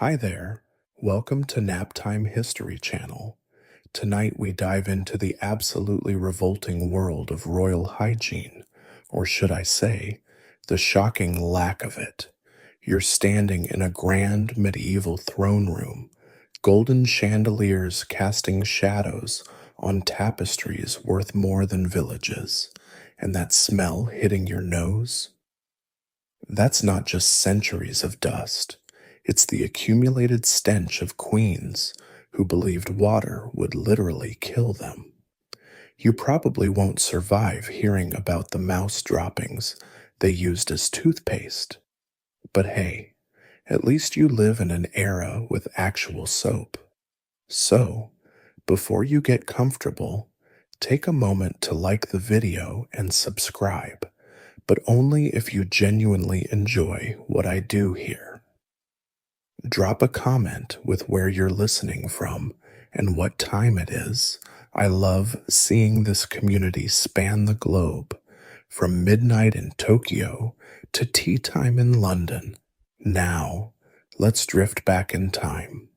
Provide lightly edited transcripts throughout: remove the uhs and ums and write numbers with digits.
Hi there. Welcome to NapTime History channel. Tonight we dive into the absolutely revolting world of royal hygiene, or should I say, the shocking lack of it. You're standing in a grand medieval throne room, golden chandeliers casting shadows on tapestries worth more than villages, and that smell hitting your nose. That's not just centuries of dust. It's the accumulated stench of queens who believed water would literally kill them. You probably won't survive hearing about the mouse droppings they used as toothpaste. But hey, at least you live in an era with actual soap. So, before you get comfortable, take a moment to like the video and subscribe, but only if you genuinely enjoy what I do here. Drop a comment with where you're listening from and what time it is. I love seeing this community span the globe, from midnight in Tokyo to tea time in London. Now, let's drift back in time.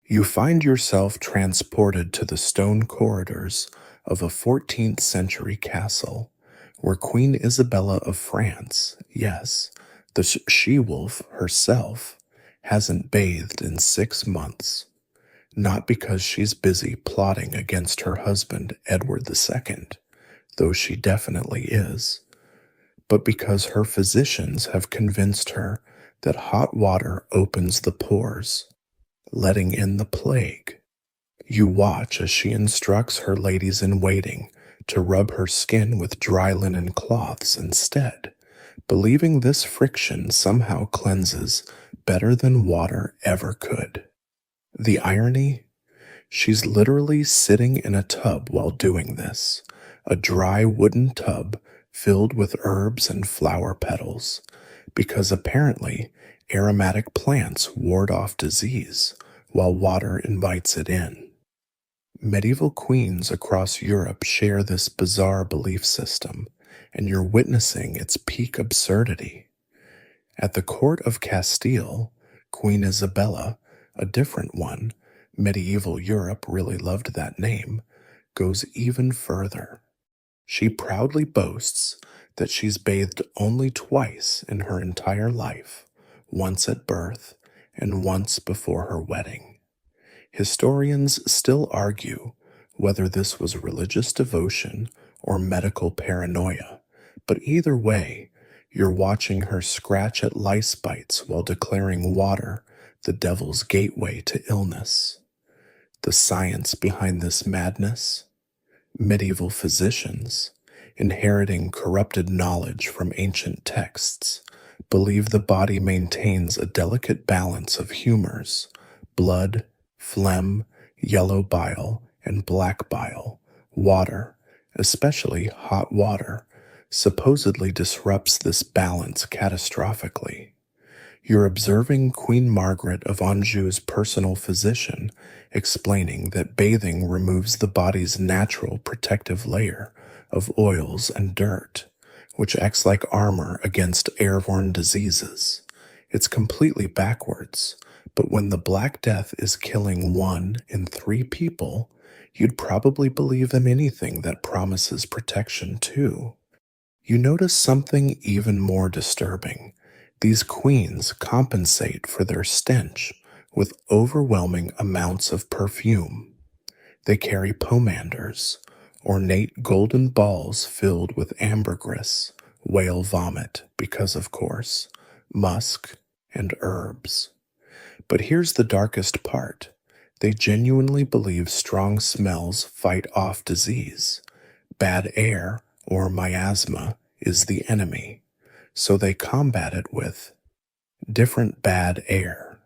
You find yourself transported to the stone corridors of a 14th century castle where Queen Isabella of France, yes, the she-wolf herself, hasn't bathed in 6 months. Not because she's busy plotting against her husband Edward II, though she definitely is, but because her physicians have convinced her that hot water opens the pores, letting in the plague. You watch as she instructs her ladies-in-waiting to rub her skin with dry linen cloths instead, believing this friction somehow cleanses better than water ever could. The irony? She's literally sitting in a tub while doing this, a dry wooden tub filled with herbs and flower petals, because apparently aromatic plants ward off disease while water invites it in. Medieval queens across Europe share this bizarre belief system, and you're witnessing its peak absurdity. At the court of Castile, Queen Isabella, a different one, medieval Europe really loved that name, goes even further. She proudly boasts that she's bathed only twice in her entire life, once at birth and once before her wedding. Historians still argue whether this was religious devotion or medical paranoia, but either way, you're watching her scratch at lice bites while declaring water the devil's gateway to illness. The science behind this madness? Medieval physicians, inheriting corrupted knowledge from ancient texts, believe the body maintains a delicate balance of humors, blood, phlegm, yellow bile, and black bile. Water, especially hot water, supposedly disrupts this balance catastrophically. You're observing Queen Margaret of Anjou's personal physician explaining that bathing removes the body's natural protective layer of oils and dirt, which acts like armor against airborne diseases. It's completely backwards, but when the Black Death is killing 1 in 3 people, you'd probably believe in anything that promises protection too. You notice something even more disturbing. These queens compensate for their stench with overwhelming amounts of perfume. They carry pomanders, ornate golden balls filled with ambergris, whale vomit, because of course, musk, and herbs. But here's the darkest part. They genuinely believe strong smells fight off disease. Bad air, or miasma, is the enemy, so they combat it with different bad air.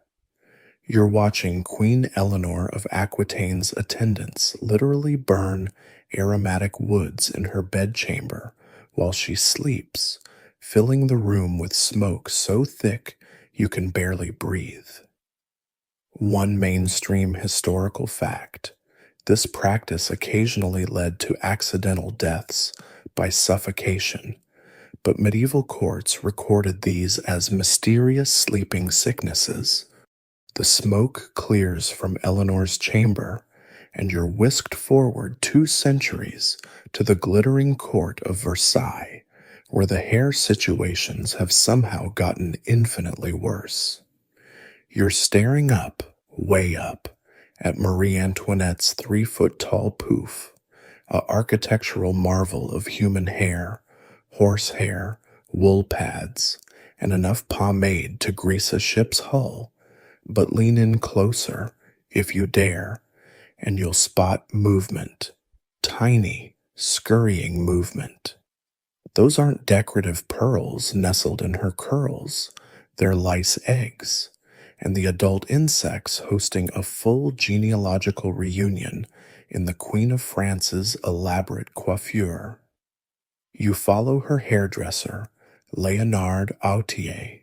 You're watching Queen Eleanor of Aquitaine's attendants literally burn aromatic woods in her bedchamber while she sleeps, filling the room with smoke so thick you can barely breathe. One mainstream historical fact: this practice occasionally led to accidental deaths by suffocation, but medieval courts recorded these as mysterious sleeping sicknesses, The smoke clears from Eleanor's chamber, and you're whisked forward 2 centuries to the glittering court of Versailles, where the hair situations have somehow gotten infinitely worse. You're staring up, way up, at Marie Antoinette's 3 foot tall pouf, a architectural marvel of human hair, horsehair, wool pads, and enough pomade to grease a ship's hull. But lean in closer, if you dare, and you'll spot movement. Tiny, scurrying movement. Those aren't decorative pearls nestled in her curls. They're lice eggs, and the adult insects hosting a full genealogical reunion in the Queen of France's elaborate coiffure. You follow her hairdresser, Leonard Autier,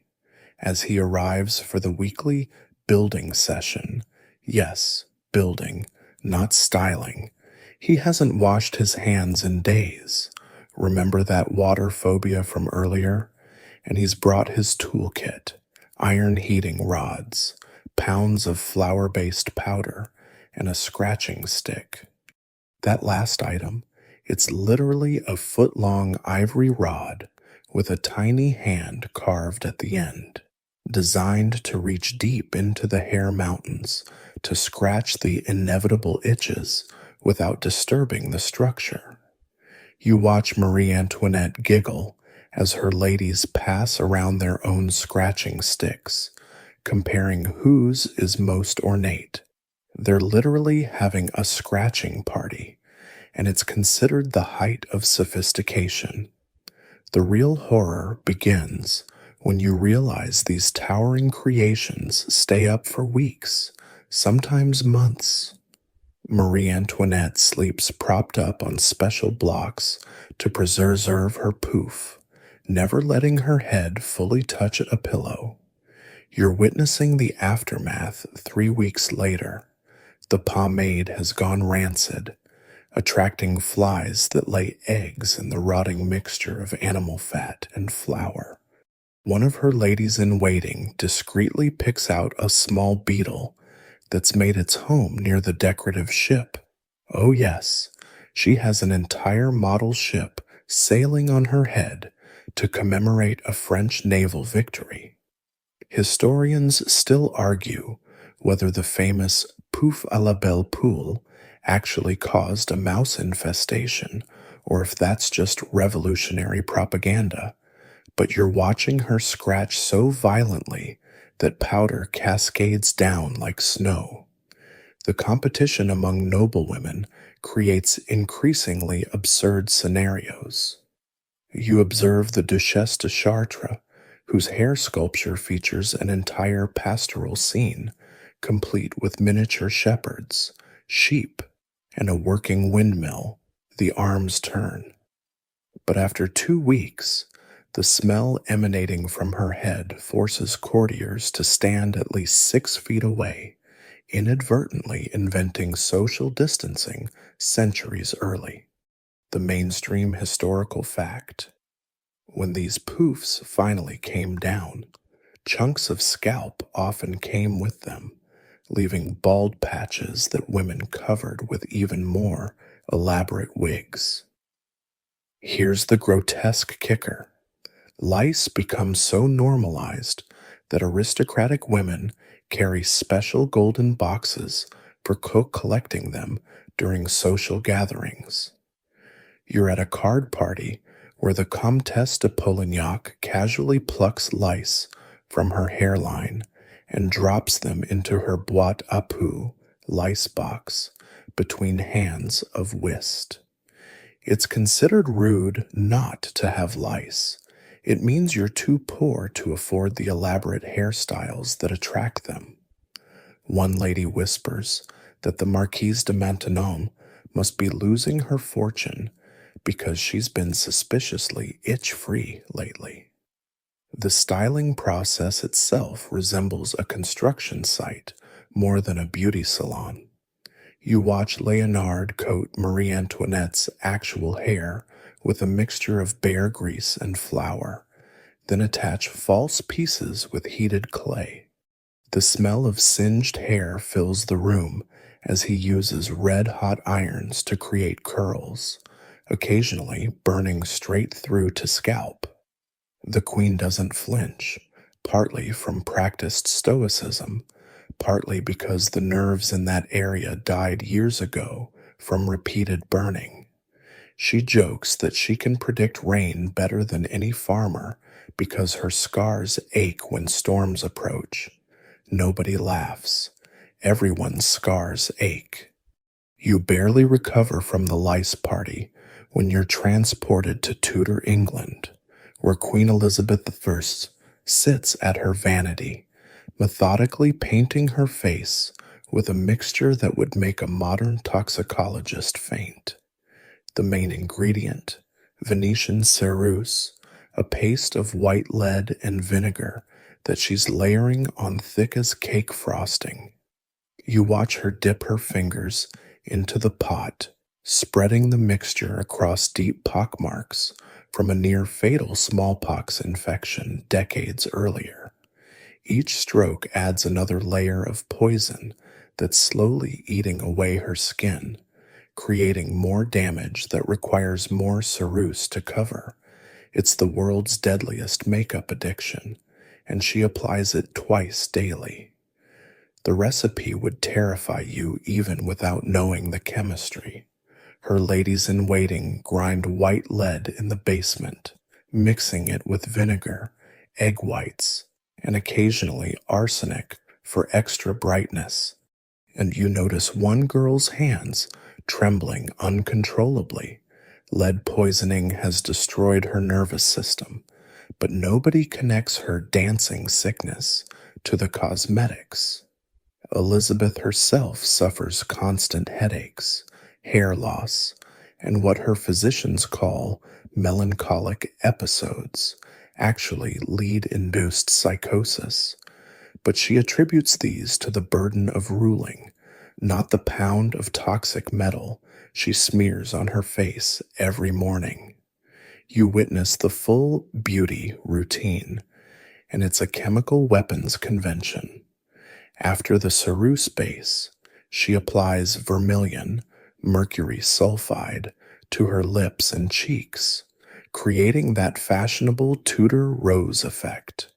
as he arrives for the weekly building session. Yes, building, not styling. He hasn't washed his hands in days. Remember that water phobia from earlier? And he's brought his toolkit, iron heating rods, pounds of flour-based powder, and a scratching stick. That last item, it's literally a foot-long ivory rod with a tiny hand carved at the end, designed to reach deep into the hair mountains to scratch the inevitable itches without disturbing the structure. You watch Marie Antoinette giggle as her ladies pass around their own scratching sticks, comparing whose is most ornate. They're literally having a scratching party, and it's considered the height of sophistication. The real horror begins when you realize these towering creations stay up for weeks, sometimes months. Marie Antoinette sleeps propped up on special blocks to preserve her pouf, never letting her head fully touch a pillow. You're witnessing the aftermath 3 weeks later. The pomade has gone rancid, attracting flies that lay eggs in the rotting mixture of animal fat and flour. One of her ladies-in-waiting discreetly picks out a small beetle that's made its home near the decorative ship. Oh yes, she has an entire model ship sailing on her head to commemorate a French naval victory. Historians still argue whether the famous pouf à la belle poule actually caused a mouse infestation or if that's just revolutionary propaganda. But you're watching her scratch so violently that powder cascades down like snow. The competition among noblewomen creates increasingly absurd scenarios. You observe the Duchesse de Chartres, whose hair sculpture features an entire pastoral scene, complete with miniature shepherds, sheep, and a working windmill. The arms turn. But after 2 weeks, the smell emanating from her head forces courtiers to stand at least 6 feet away, inadvertently inventing social distancing centuries early. The mainstream historical fact. When these poofs finally came down, chunks of scalp often came with them, leaving bald patches that women covered with even more elaborate wigs. Here's the grotesque kicker. Lice become so normalized that aristocratic women carry special golden boxes for collecting them during social gatherings. You're at a card party where the Comtesse de Polignac casually plucks lice from her hairline and drops them into her boîte à poux lice box between hands of whist. It's considered rude not to have lice. It means you're too poor to afford the elaborate hairstyles that attract them. One lady whispers that the Marquise de Maintenon must be losing her fortune because she's been suspiciously itch-free lately. The styling process itself resembles a construction site more than a beauty salon. You watch Leonard coat Marie Antoinette's actual hair with a mixture of bear grease and flour, then attach false pieces with heated clay. The smell of singed hair fills the room as he uses red hot irons to create curls, occasionally burning straight through to scalp. The queen doesn't flinch, partly from practiced stoicism, partly because the nerves in that area died years ago from repeated burning. She jokes that she can predict rain better than any farmer because her scars ache when storms approach. Nobody laughs. Everyone's scars ache. You barely recover from the lice party when you're transported to Tudor England, where Queen Elizabeth I sits at her vanity, methodically painting her face with a mixture that would make a modern toxicologist faint. The main ingredient, Venetian ceruse, a paste of white lead and vinegar that she's layering on thick as cake frosting. You watch her dip her fingers into the pot, spreading the mixture across deep pockmarks from a near fatal smallpox infection decades earlier. Each stroke adds another layer of poison that's slowly eating away her skin, creating more damage that requires more ceruse to cover. It's the world's deadliest makeup addiction, and she applies it twice daily. The recipe would terrify you even without knowing the chemistry. Her ladies in waiting grind white lead in the basement, mixing it with vinegar, egg whites, and occasionally arsenic for extra brightness. And you notice one girl's hands trembling uncontrollably. Lead poisoning has destroyed her nervous system, but nobody connects her dancing sickness to the cosmetics. Elizabeth herself suffers constant headaches, hair loss, and what her physicians call melancholic episodes, actually lead-induced psychosis. But she attributes these to the burden of ruling, not the pound of toxic metal she smears on her face every morning. You witness the full beauty routine, and it's a chemical weapons convention. After the ceruse base, she applies vermilion, mercury sulfide, to her lips and cheeks, creating that fashionable Tudor rose effect.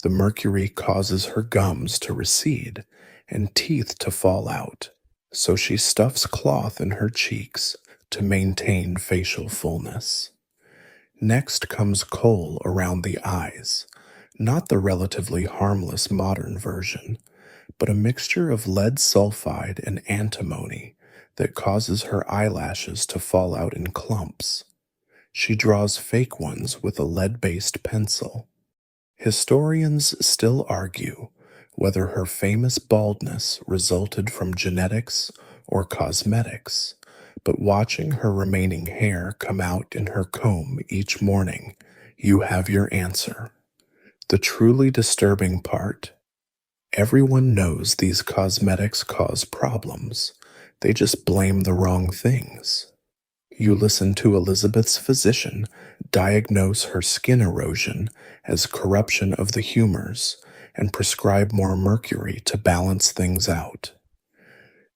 The mercury causes her gums to recede and teeth to fall out, so she stuffs cloth in her cheeks to maintain facial fullness. Next comes kohl around the eyes, not the relatively harmless modern version, but a mixture of lead sulfide and antimony that causes her eyelashes to fall out in clumps. She draws fake ones with a lead-based pencil. Historians still argue whether her famous baldness resulted from genetics or cosmetics, but watching her remaining hair come out in her comb each morning, you have your answer. The truly disturbing part: everyone knows these cosmetics cause problems. They just blame the wrong things. You listen to Elizabeth's physician diagnose her skin erosion as corruption of the humors and prescribe more mercury to balance things out.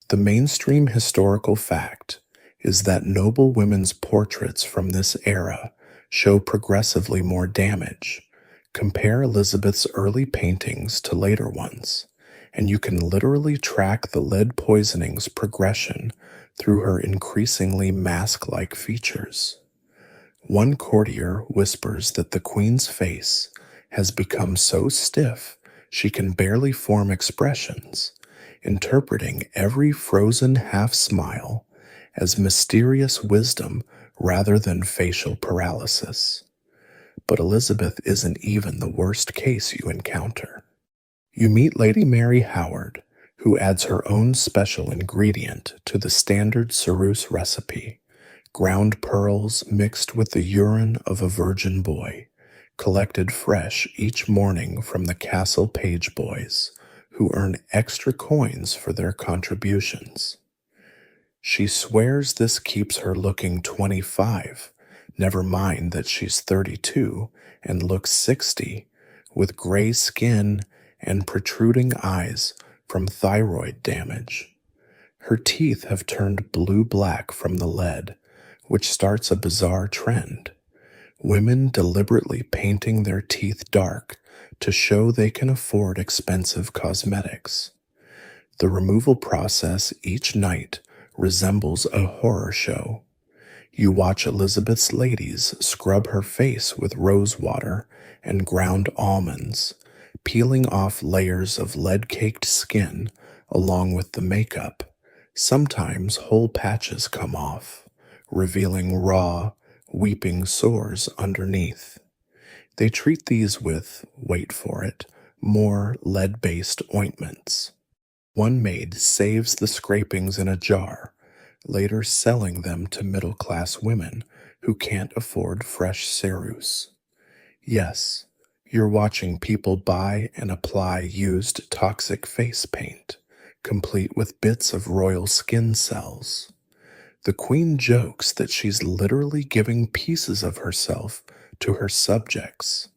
The mainstream historical fact is that noble women's portraits from this era show progressively more damage. Compare Elizabeth's early paintings to later ones, and you can literally track the lead poisoning's progression through her increasingly mask-like features. One courtier whispers that the queen's face has become so stiff she can barely form expressions, interpreting every frozen half-smile as mysterious wisdom rather than facial paralysis. But Elizabeth isn't even the worst case you encounter. You meet Lady Mary Howard, who adds her own special ingredient to the standard ceruse recipe: ground pearls mixed with the urine of a virgin boy, collected fresh each morning from the castle page boys, who earn extra coins for their contributions. She swears this keeps her looking 25, never mind that she's 32 and looks 60, with gray skin and protruding eyes from thyroid damage. Her teeth have turned blue-black from the lead, which starts a bizarre trend. Women deliberately painting their teeth dark to show they can afford expensive cosmetics. The removal process each night resembles a horror show. You watch Elizabeth's ladies scrub her face with rose water and ground almonds, peeling off layers of lead-caked skin along with the makeup. Sometimes whole patches come off, revealing raw, weeping sores underneath. They treat these with, wait for it, more lead-based ointments. One maid saves the scrapings in a jar, later selling them to middle-class women who can't afford fresh ceruse. Yes, you're watching people buy and apply used toxic face paint, complete with bits of royal skin cells. The queen jokes that she's literally giving pieces of herself to her subjects.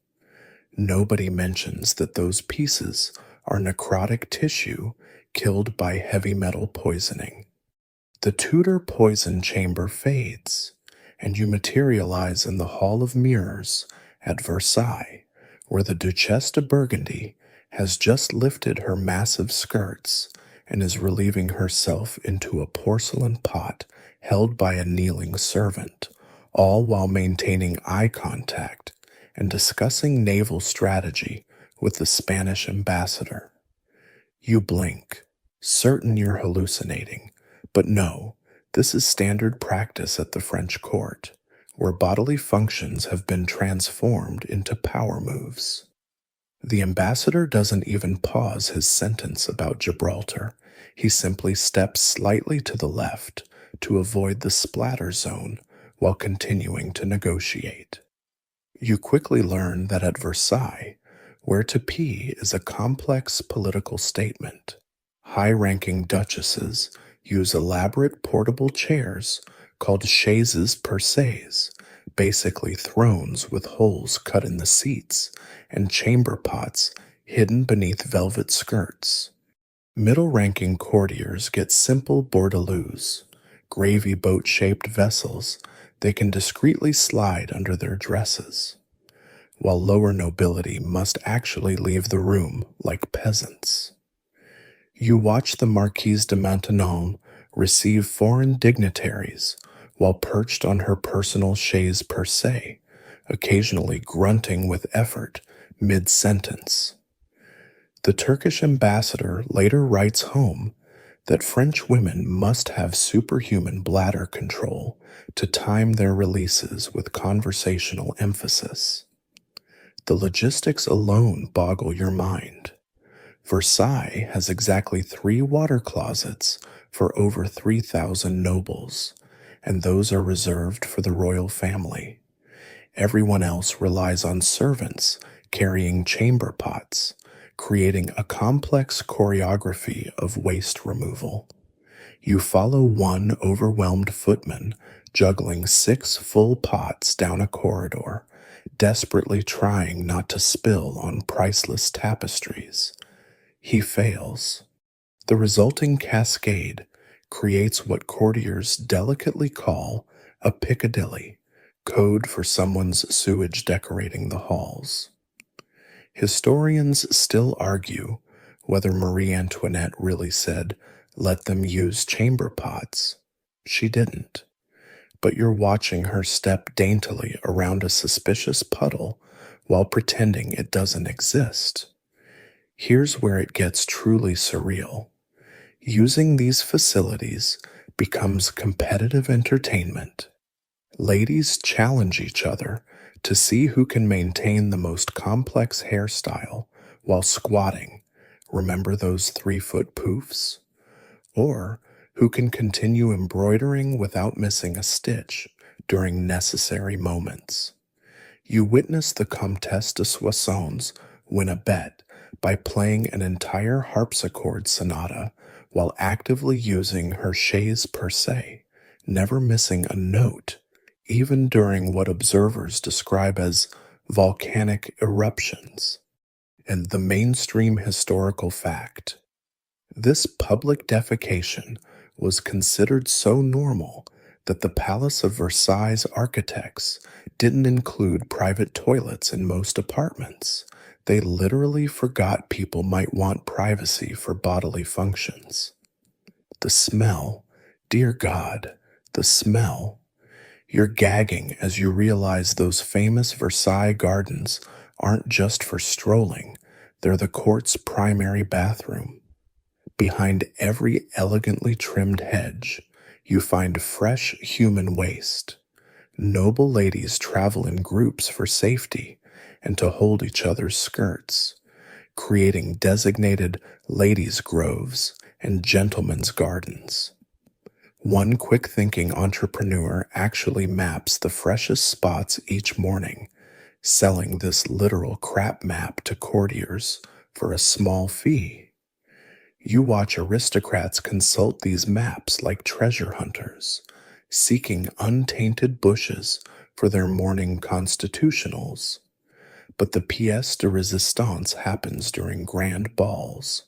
Nobody mentions that those pieces are necrotic tissue killed by heavy metal poisoning. The Tudor poison chamber fades, and you materialize in the Hall of Mirrors at Versailles, where the Duchesse de Burgundy has just lifted her massive skirts and is relieving herself into a porcelain pot held by a kneeling servant, all while maintaining eye contact and discussing naval strategy with the Spanish ambassador. You blink, certain you're hallucinating, but no, this is standard practice at the French court, where bodily functions have been transformed into power moves. The ambassador doesn't even pause his sentence about Gibraltar. He simply steps slightly to the left to avoid the splatter zone while continuing to negotiate. You quickly learn that at Versailles, where to pee is a complex political statement. High-ranking duchesses use elaborate portable chairs called chaises percées, basically thrones with holes cut in the seats and chamber pots hidden beneath velvet skirts. Middle-ranking courtiers get simple bordeleus, gravy boat-shaped vessels they can discreetly slide under their dresses, while lower nobility must actually leave the room like peasants. You watch the Marquise de Maintenon receive foreign dignitaries while perched on her personal chaise percée, occasionally grunting with effort mid-sentence. The Turkish ambassador later writes home that French women must have superhuman bladder control to time their releases with conversational emphasis. The logistics alone boggle your mind. Versailles has exactly 3 water closets for over 3,000 nobles, and those are reserved for the royal family. Everyone else relies on servants carrying chamber pots, creating a complex choreography of waste removal. You follow one overwhelmed footman juggling 6 full pots down a corridor, desperately trying not to spill on priceless tapestries. He fails. The resulting cascade creates what courtiers delicately call a Piccadilly, code for someone's sewage decorating the halls. Historians still argue whether Marie Antoinette really said, "Let them use chamber pots." She didn't. But you're watching her step daintily around a suspicious puddle while pretending it doesn't exist. Here's where it gets truly surreal. Using these facilities becomes competitive entertainment. Ladies challenge each other to see who can maintain the most complex hairstyle while squatting. Remember those 3-foot poofs? Or who can continue embroidering without missing a stitch during necessary moments. You witness the Comtesse de Soissons win a bet by playing an entire harpsichord sonata while actively using her chaise percée, never missing a note, even during what observers describe as volcanic eruptions. And the mainstream historical fact: this public defecation was considered so normal that the Palace of Versailles architects didn't include private toilets in most apartments. They literally forgot people might want privacy for bodily functions. The smell, dear God, the smell. You're gagging as you realize those famous Versailles gardens aren't just for strolling, they're the court's primary bathroom. Behind every elegantly trimmed hedge, you find fresh human waste. Noble ladies travel in groups for safety and to hold each other's skirts, creating designated ladies' groves and gentlemen's gardens. One quick thinking entrepreneur actually maps the freshest spots each morning, selling this literal crap map to courtiers for a small fee. You watch aristocrats consult these maps like treasure hunters, seeking untainted bushes for their morning constitutionals. But the pièce de résistance happens during grand balls.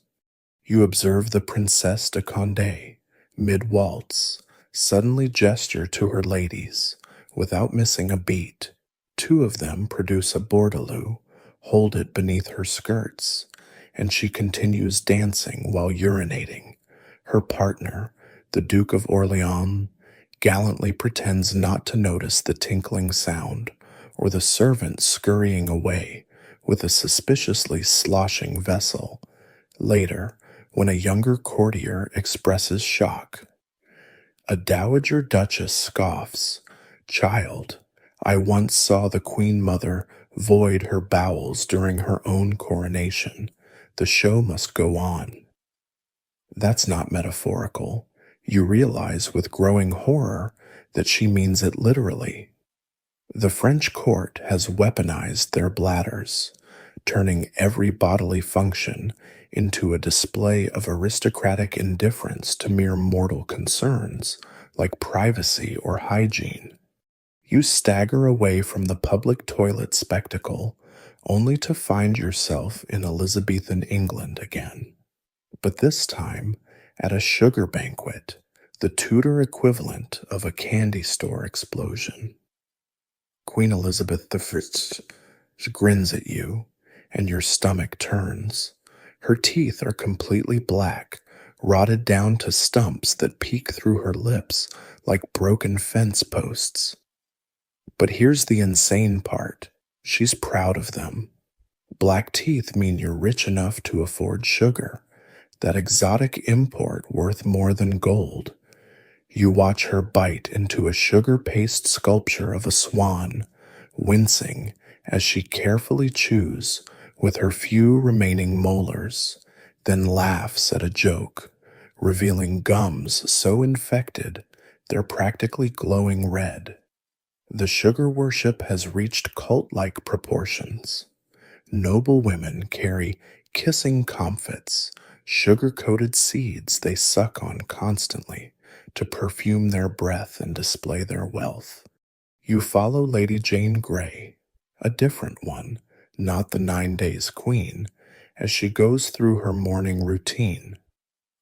You observe the Princesse de Condé, mid-waltz, suddenly gesture to her ladies, without missing a beat. Two of them produce a bourdaloue, hold it beneath her skirts, and she continues dancing while urinating. Her partner, the Duke of Orleans, gallantly pretends not to notice the tinkling sound or the servant scurrying away with a suspiciously sloshing vessel. Later, when a younger courtier expresses shock, a dowager duchess scoffs, "Child, I once saw the Queen Mother void her bowels during her own coronation. The show must go on." That's not metaphorical. You realize with growing horror that she means it literally. The French court has weaponized their bladders, turning every bodily function into a display of aristocratic indifference to mere mortal concerns like privacy or hygiene. You stagger away from the public toilet spectacle only to find yourself in Elizabethan England again. But this time at a sugar banquet, the Tudor equivalent of a candy store explosion. Queen Elizabeth I grins at you, and your stomach turns. Her teeth are completely black, rotted down to stumps that peek through her lips like broken fence posts. But here's the insane part: she's proud of them. Black teeth mean you're rich enough to afford sugar, that exotic import worth more than gold. You watch her bite into a sugar paste sculpture of a swan, wincing as she carefully chews with her few remaining molars, then laughs at a joke, revealing gums so infected they're practically glowing red. The sugar worship has reached cult-like proportions. Noble women carry kissing comfits, sugar-coated seeds they suck on constantly to perfume their breath and display their wealth. You follow Lady Jane Grey, a different one, not the 9 Days Queen, as she goes through her morning routine.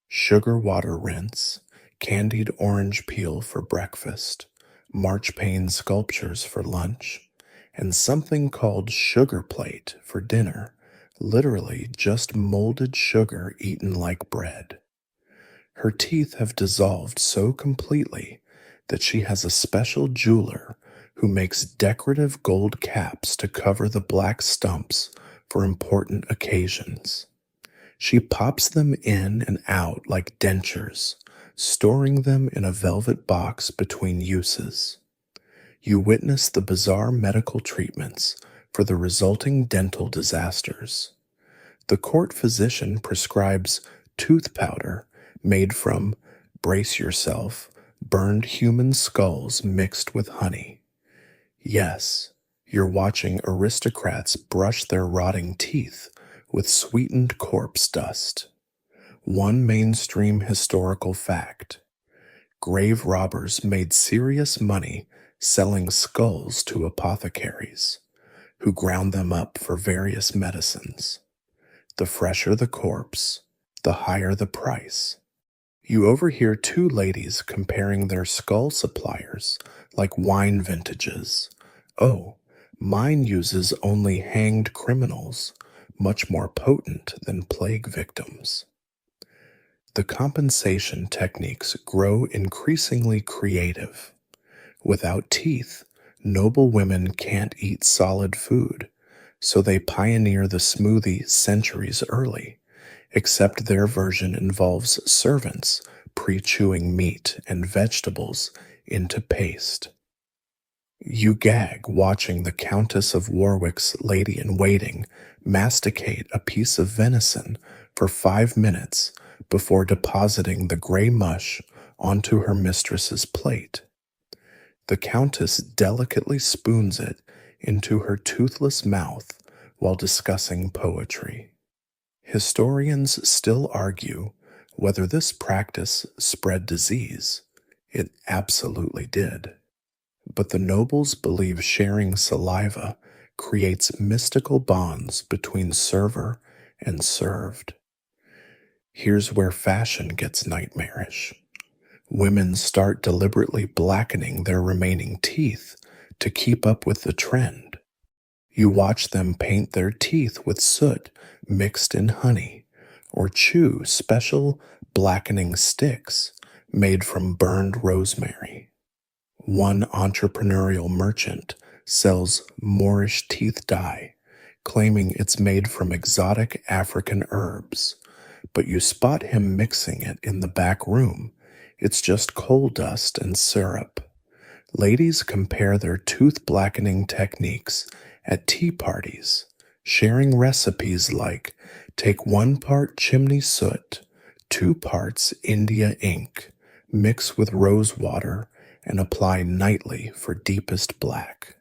Sugar water rinse, candied orange peel for breakfast, marchpane sculptures for lunch, and something called sugar plate for dinner, literally just molded sugar eaten like bread. Her teeth have dissolved so completely that she has a special jeweler who makes decorative gold caps to cover the black stumps for important occasions. She pops them in and out like dentures, storing them in a velvet box between uses. You witness the bizarre medical treatments for the resulting dental disasters. The court physician prescribes tooth powder made from, brace yourself, burned human skulls mixed with honey. Yes, you're watching aristocrats brush their rotting teeth with sweetened corpse dust. One mainstream historical fact: grave robbers made serious money selling skulls to apothecaries, who ground them up for various medicines. The fresher the corpse, the higher the price. You overhear two ladies comparing their skull suppliers like wine vintages. Oh, mine uses only hanged criminals, much more potent than plague victims. The compensation techniques grow increasingly creative. Without teeth, noble women can't eat solid food, so they pioneer the smoothie centuries early, except their version involves servants pre-chewing meat and vegetables into paste. You gag watching the Countess of Warwick's lady-in-waiting masticate a piece of venison for 5 minutes before depositing the gray mush onto her mistress's plate. The Countess delicately spoons it into her toothless mouth while discussing poetry. Historians still argue whether this practice spread disease. It absolutely did. But the nobles believe sharing saliva creates mystical bonds between server and served. Here's where fashion gets nightmarish. Women start deliberately blackening their remaining teeth to keep up with the trend. You watch them paint their teeth with soot mixed in honey, or chew special blackening sticks made from burned rosemary. One entrepreneurial merchant sells Moorish teeth dye, claiming it's made from exotic African herbs, but you spot him mixing it in the back room. It's just coal dust and syrup. Ladies compare their tooth blackening techniques at tea parties, sharing recipes like take 1 part chimney soot, 2 parts India ink, mix with rose water, and apply nightly for deepest black.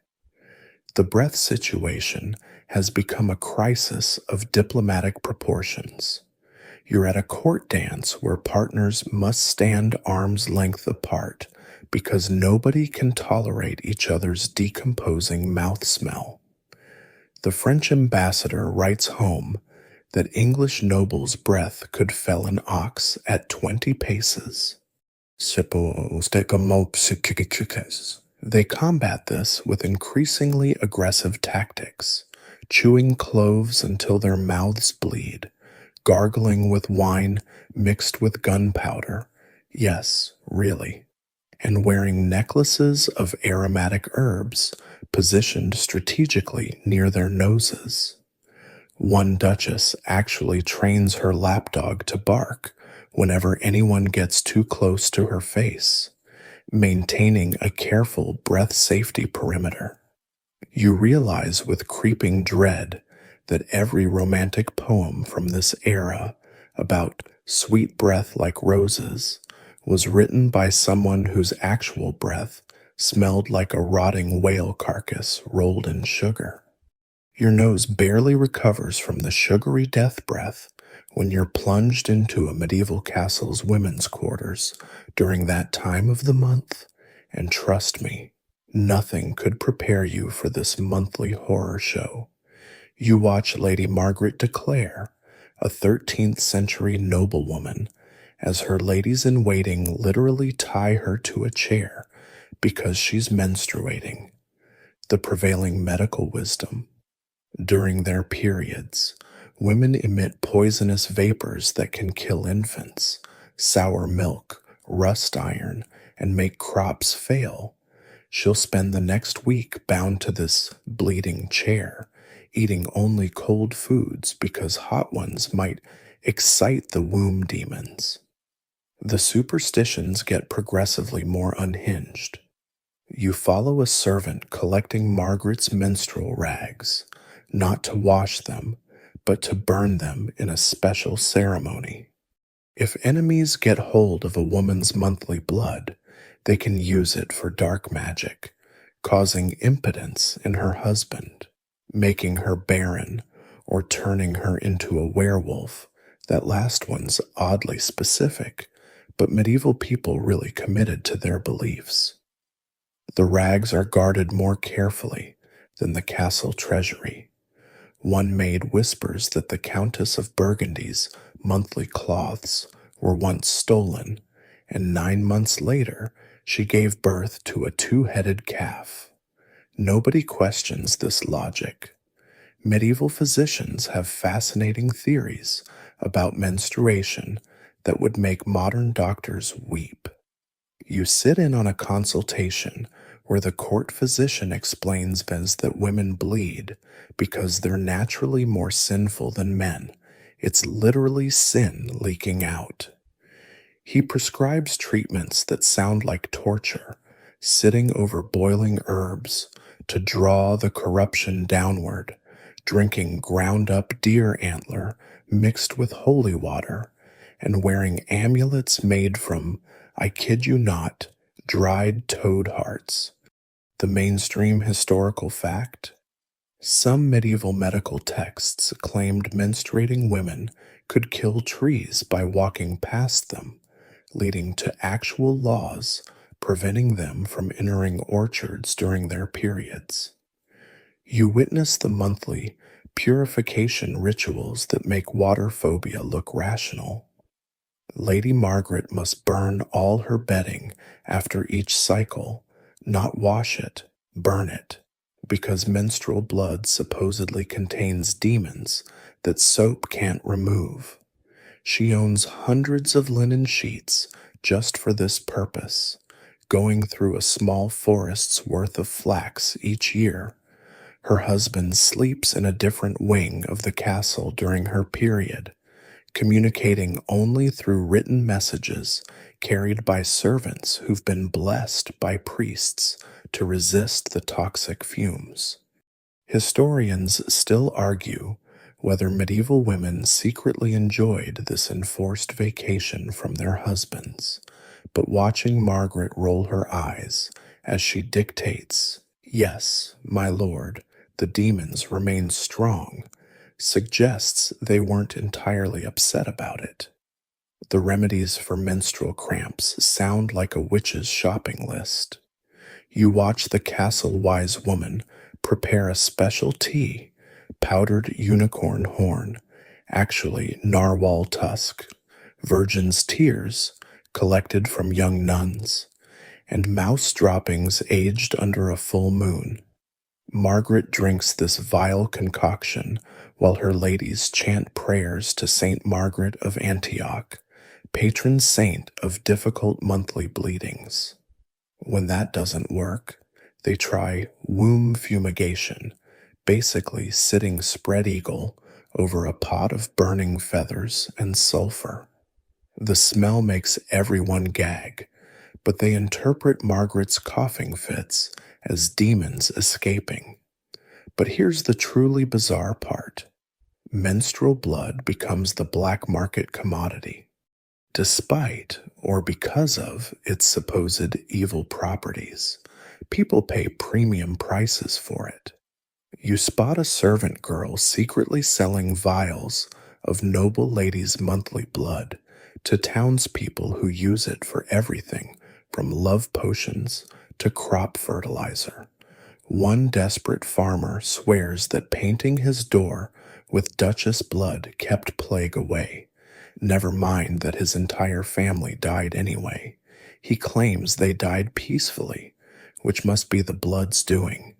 The breath situation has become a crisis of diplomatic proportions. You're at a court dance where partners must stand arm's length apart because nobody can tolerate each other's decomposing mouth smell. The French ambassador writes home that English nobles' breath could fell an ox at 20 paces. They combat this with increasingly aggressive tactics, chewing cloves until their mouths bleed, gargling with wine mixed with gunpowder, yes, really, and wearing necklaces of aromatic herbs positioned strategically near their noses. One duchess actually trains her lapdog to bark whenever anyone gets too close to her face, maintaining a careful breath safety perimeter. You realize with creeping dread that every romantic poem from this era about sweet breath like roses was written by someone whose actual breath smelled like a rotting whale carcass rolled in sugar. Your nose barely recovers from the sugary death breath when you're plunged into a medieval castle's women's quarters during that time of the month, and trust me, nothing could prepare you for this monthly horror show. You watch Lady Margaret de Clare, a 13th century noblewoman, as her ladies-in-waiting literally tie her to a chair because she's menstruating. The prevailing medical wisdom. During their periods, women emit poisonous vapors that can kill infants, sour milk, rust iron, and make crops fail. She'll spend the next week bound to this bleeding chair, eating only cold foods because hot ones might excite the womb demons. The superstitions get progressively more unhinged. You follow a servant collecting Margaret's menstrual rags, not to wash them, but to burn them in a special ceremony. If enemies get hold of a woman's monthly blood, they can use it for dark magic, causing impotence in her husband, making her barren, or turning her into a werewolf. That last one's oddly specific, but medieval people really committed to their beliefs. The rags are guarded more carefully than the castle treasury. One maid whispers that the Countess of Burgundy's monthly cloths were once stolen, and 9 months later she gave birth to a two-headed calf. Nobody questions this logic. Medieval physicians have fascinating theories about menstruation that would make modern doctors weep. You sit in on a consultation where the court physician explains that women bleed because they're naturally more sinful than men. It's literally sin leaking out. He prescribes treatments that sound like torture, sitting over boiling herbs to draw the corruption downward, drinking ground up deer antler mixed with holy water, and wearing amulets made from, I kid you not, dried toad hearts. The mainstream historical fact? Some medieval medical texts claimed menstruating women could kill trees by walking past them, leading to actual laws preventing them from entering orchards during their periods. You witness the monthly purification rituals that make water phobia look rational. Lady Margaret must burn all her bedding after each cycle, not wash it, burn it, because menstrual blood supposedly contains demons that soap can't remove. She owns hundreds of linen sheets just for this purpose, going through a small forest's worth of flax each year. Her husband sleeps in a different wing of the castle during her period, communicating only through written messages carried by servants who've been blessed by priests to resist the toxic fumes. Historians still argue whether medieval women secretly enjoyed this enforced vacation from their husbands, but watching Margaret roll her eyes as she dictates, "Yes, my lord, the demons remain strong," suggests they weren't entirely upset about it. The remedies for menstrual cramps sound like a witch's shopping list. You watch the castle-wise woman prepare a special tea, powdered unicorn horn, actually narwhal tusk, virgin's tears collected from young nuns, and mouse droppings aged under a full moon. Margaret drinks this vile concoction while her ladies chant prayers to Saint Margaret of Antioch, patron saint of difficult monthly bleedings. When that doesn't work, they try womb fumigation, basically sitting spread eagle over a pot of burning feathers and sulfur. The smell makes everyone gag, but they interpret Margaret's coughing fits as demons escaping. But here's the truly bizarre part. Menstrual blood becomes the black market commodity. Despite, or because of, its supposed evil properties, people pay premium prices for it. You spot a servant girl secretly selling vials of noble ladies' monthly blood to townspeople who use it for everything from love potions to crop fertilizer. One desperate farmer swears that painting his door with Duchess blood kept plague away. Never mind that his entire family died anyway. He claims they died peacefully, which must be the blood's doing.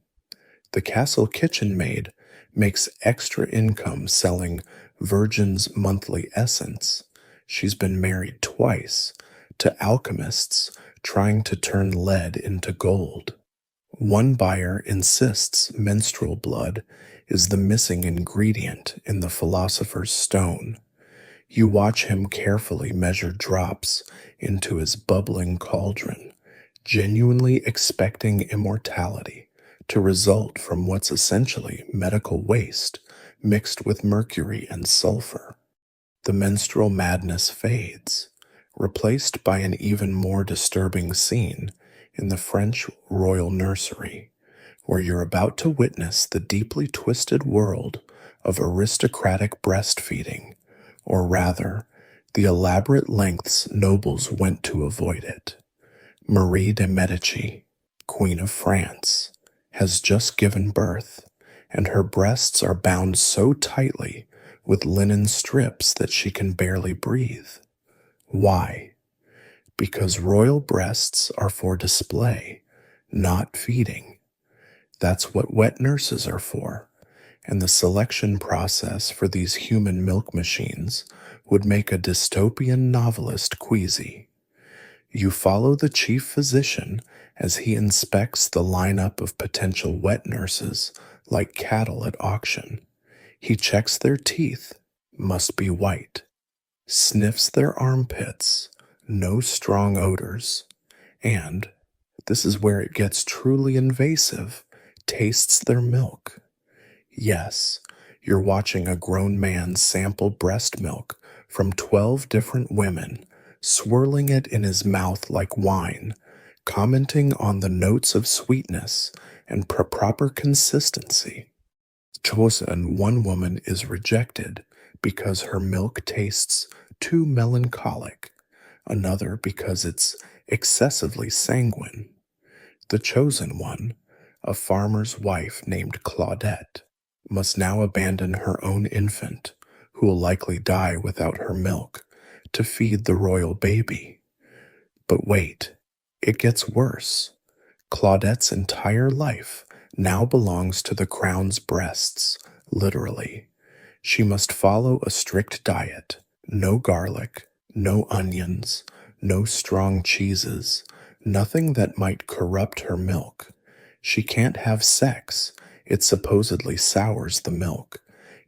The castle kitchen maid makes extra income selling Virgin's monthly essence. She's been married twice to alchemists trying to turn lead into gold. One buyer insists menstrual blood is the missing ingredient in the philosopher's stone. You watch him carefully measure drops into his bubbling cauldron, genuinely expecting immortality to result from what's essentially medical waste mixed with mercury and sulfur. The menstrual madness fades, replaced by an even more disturbing scene in the French royal nursery, where you're about to witness the deeply twisted world of aristocratic breastfeeding, or rather, the elaborate lengths nobles went to avoid it. Marie de Medici, Queen of France, has just given birth, and her breasts are bound so tightly with linen strips that she can barely breathe. Why? Because royal breasts are for display, not feeding. That's what wet nurses are for, and the selection process for these human milk machines would make a dystopian novelist queasy. You follow the chief physician as he inspects the lineup of potential wet nurses like cattle at auction. He checks their teeth, must be white, sniffs their armpits, no strong odors, and, this is where it gets truly invasive, tastes their milk. Yes, you're watching a grown man sample breast milk from 12 different women, swirling it in his mouth like wine, commenting on the notes of sweetness and proper consistency. Chosen, one woman is rejected because her milk tastes too melancholic, another because it's excessively sanguine. The chosen one, a farmer's wife named Claudette, must now abandon her own infant, who will likely die without her milk, to feed the royal baby. But wait, it gets worse. Claudette's entire life now belongs to the crown's breasts, literally. She must follow a strict diet, no garlic, no onions, no strong cheeses, nothing that might corrupt her milk. She can't have sex, it supposedly sours the milk,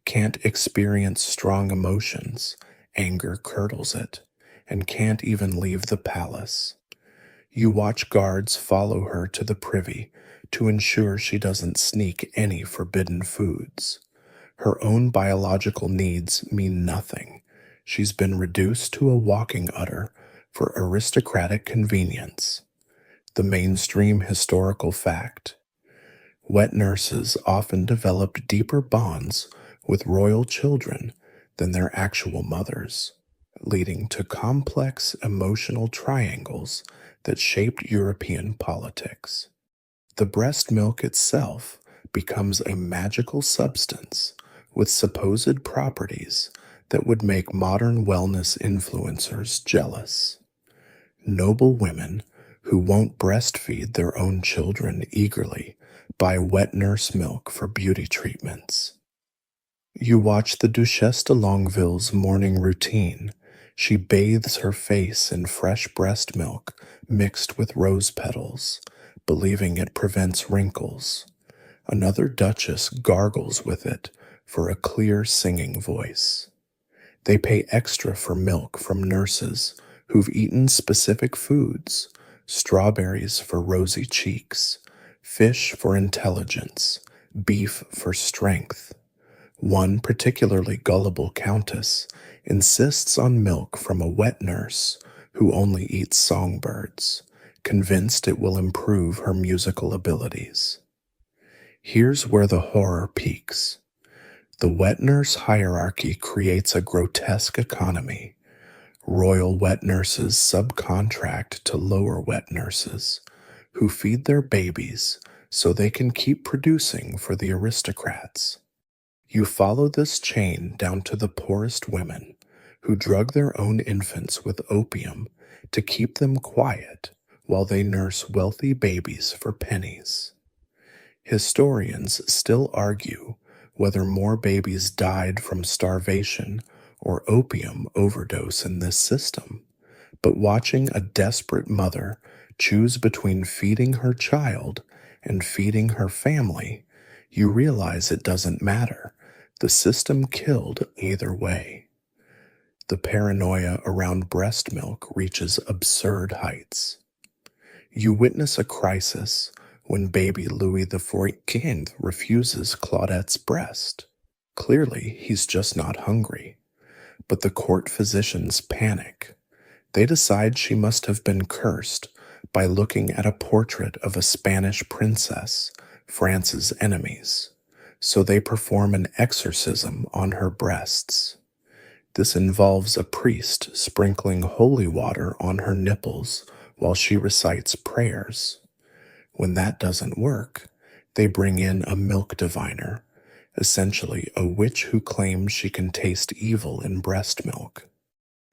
can't experience strong emotions, anger curdles it, and can't even leave the palace. You watch guards follow her to the privy to ensure she doesn't sneak any forbidden foods. Her own biological needs mean nothing. She's been reduced to a walking udder for aristocratic convenience. The mainstream historical fact. Wet nurses often developed deeper bonds with royal children than their actual mothers, leading to complex emotional triangles that shaped European politics. The breast milk itself becomes a magical substance with supposed properties that would make modern wellness influencers jealous. Noble women who won't breastfeed their own children eagerly buy wet nurse milk for beauty treatments. You watch the Duchesse de Longueville's morning routine. She bathes her face in fresh breast milk mixed with rose petals, believing it prevents wrinkles. Another duchess gargles with it for a clear singing voice. They pay extra for milk from nurses who've eaten specific foods: strawberries for rosy cheeks, fish for intelligence, beef for strength. One particularly gullible countess insists on milk from a wet nurse who only eats songbirds, convinced it will improve her musical abilities. Here's where the horror peaks. The wet nurse hierarchy creates a grotesque economy. Royal wet nurses subcontract to lower wet nurses, who feed their babies so they can keep producing for the aristocrats. You follow this chain down to the poorest women, who drug their own infants with opium to keep them quiet while they nurse wealthy babies for pennies. Historians still argue whether more babies died from starvation or opium overdose in this system, but watching a desperate mother choose between feeding her child and feeding her family, you realize it doesn't matter. The system killed either way. The paranoia around breast milk reaches absurd heights. You witness a crisis when baby Louis XIV refuses Claudette's breast. Clearly, he's just not hungry. But the court physicians panic. They decide she must have been cursed by looking at a portrait of a Spanish princess, France's enemies. So they perform an exorcism on her breasts. This involves a priest sprinkling holy water on her nipples while she recites prayers. When that doesn't work, they bring in a milk diviner essentially a witch who claims she can taste evil in breast milk.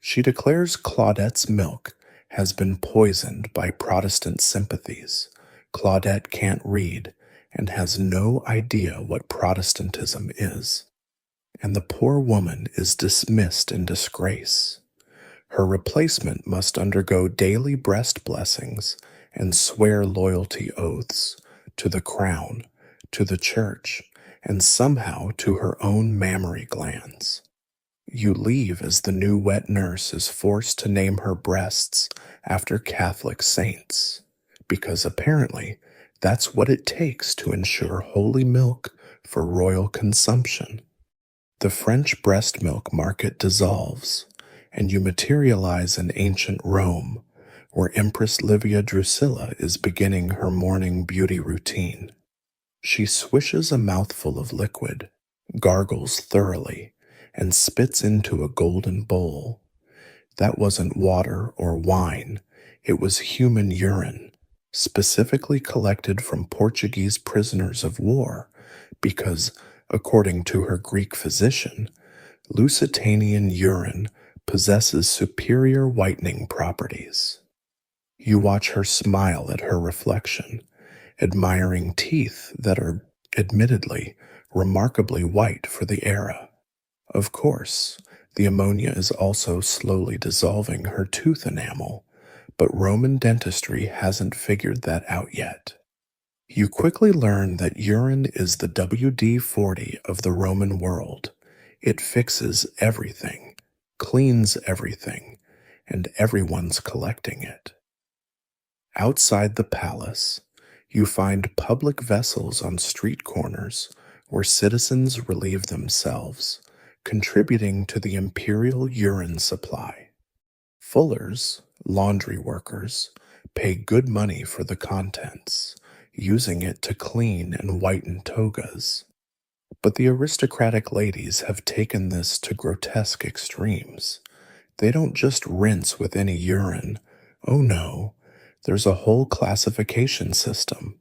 She declares Claudette's milk has been poisoned by Protestant sympathies. Claudette can't read and has no idea what Protestantism is, and the poor woman is dismissed in disgrace. Her replacement must undergo daily breast blessings and swear loyalty oaths to the crown, to the church, and somehow to her own mammary glands. You leave as the new wet nurse is forced to name her breasts after Catholic saints, because apparently that's what it takes to ensure holy milk for royal consumption. The French breast milk market dissolves, and you materialize in ancient Rome, where Empress Livia Drusilla is beginning her morning beauty routine. She swishes a mouthful of liquid, gargles thoroughly, and spits into a golden bowl. That wasn't water or wine, it was human urine, specifically collected from Portuguese prisoners of war, because, according to her Greek physician, Lusitanian urine possesses superior whitening properties. You watch her smile at her reflection, admiring teeth that are, admittedly, remarkably white for the era. Of course, the ammonia is also slowly dissolving her tooth enamel, but Roman dentistry hasn't figured that out yet. You quickly learn that urine is the WD-40 of the Roman world. It fixes everything, cleans everything, and everyone's collecting it. Outside the palace, you find public vessels on street corners where citizens relieve themselves, contributing to the imperial urine supply. Fullers, laundry workers, pay good money for the contents, using it to clean and whiten togas. But the aristocratic ladies have taken this to grotesque extremes. They don't just rinse with any urine. Oh no, there's a whole classification system.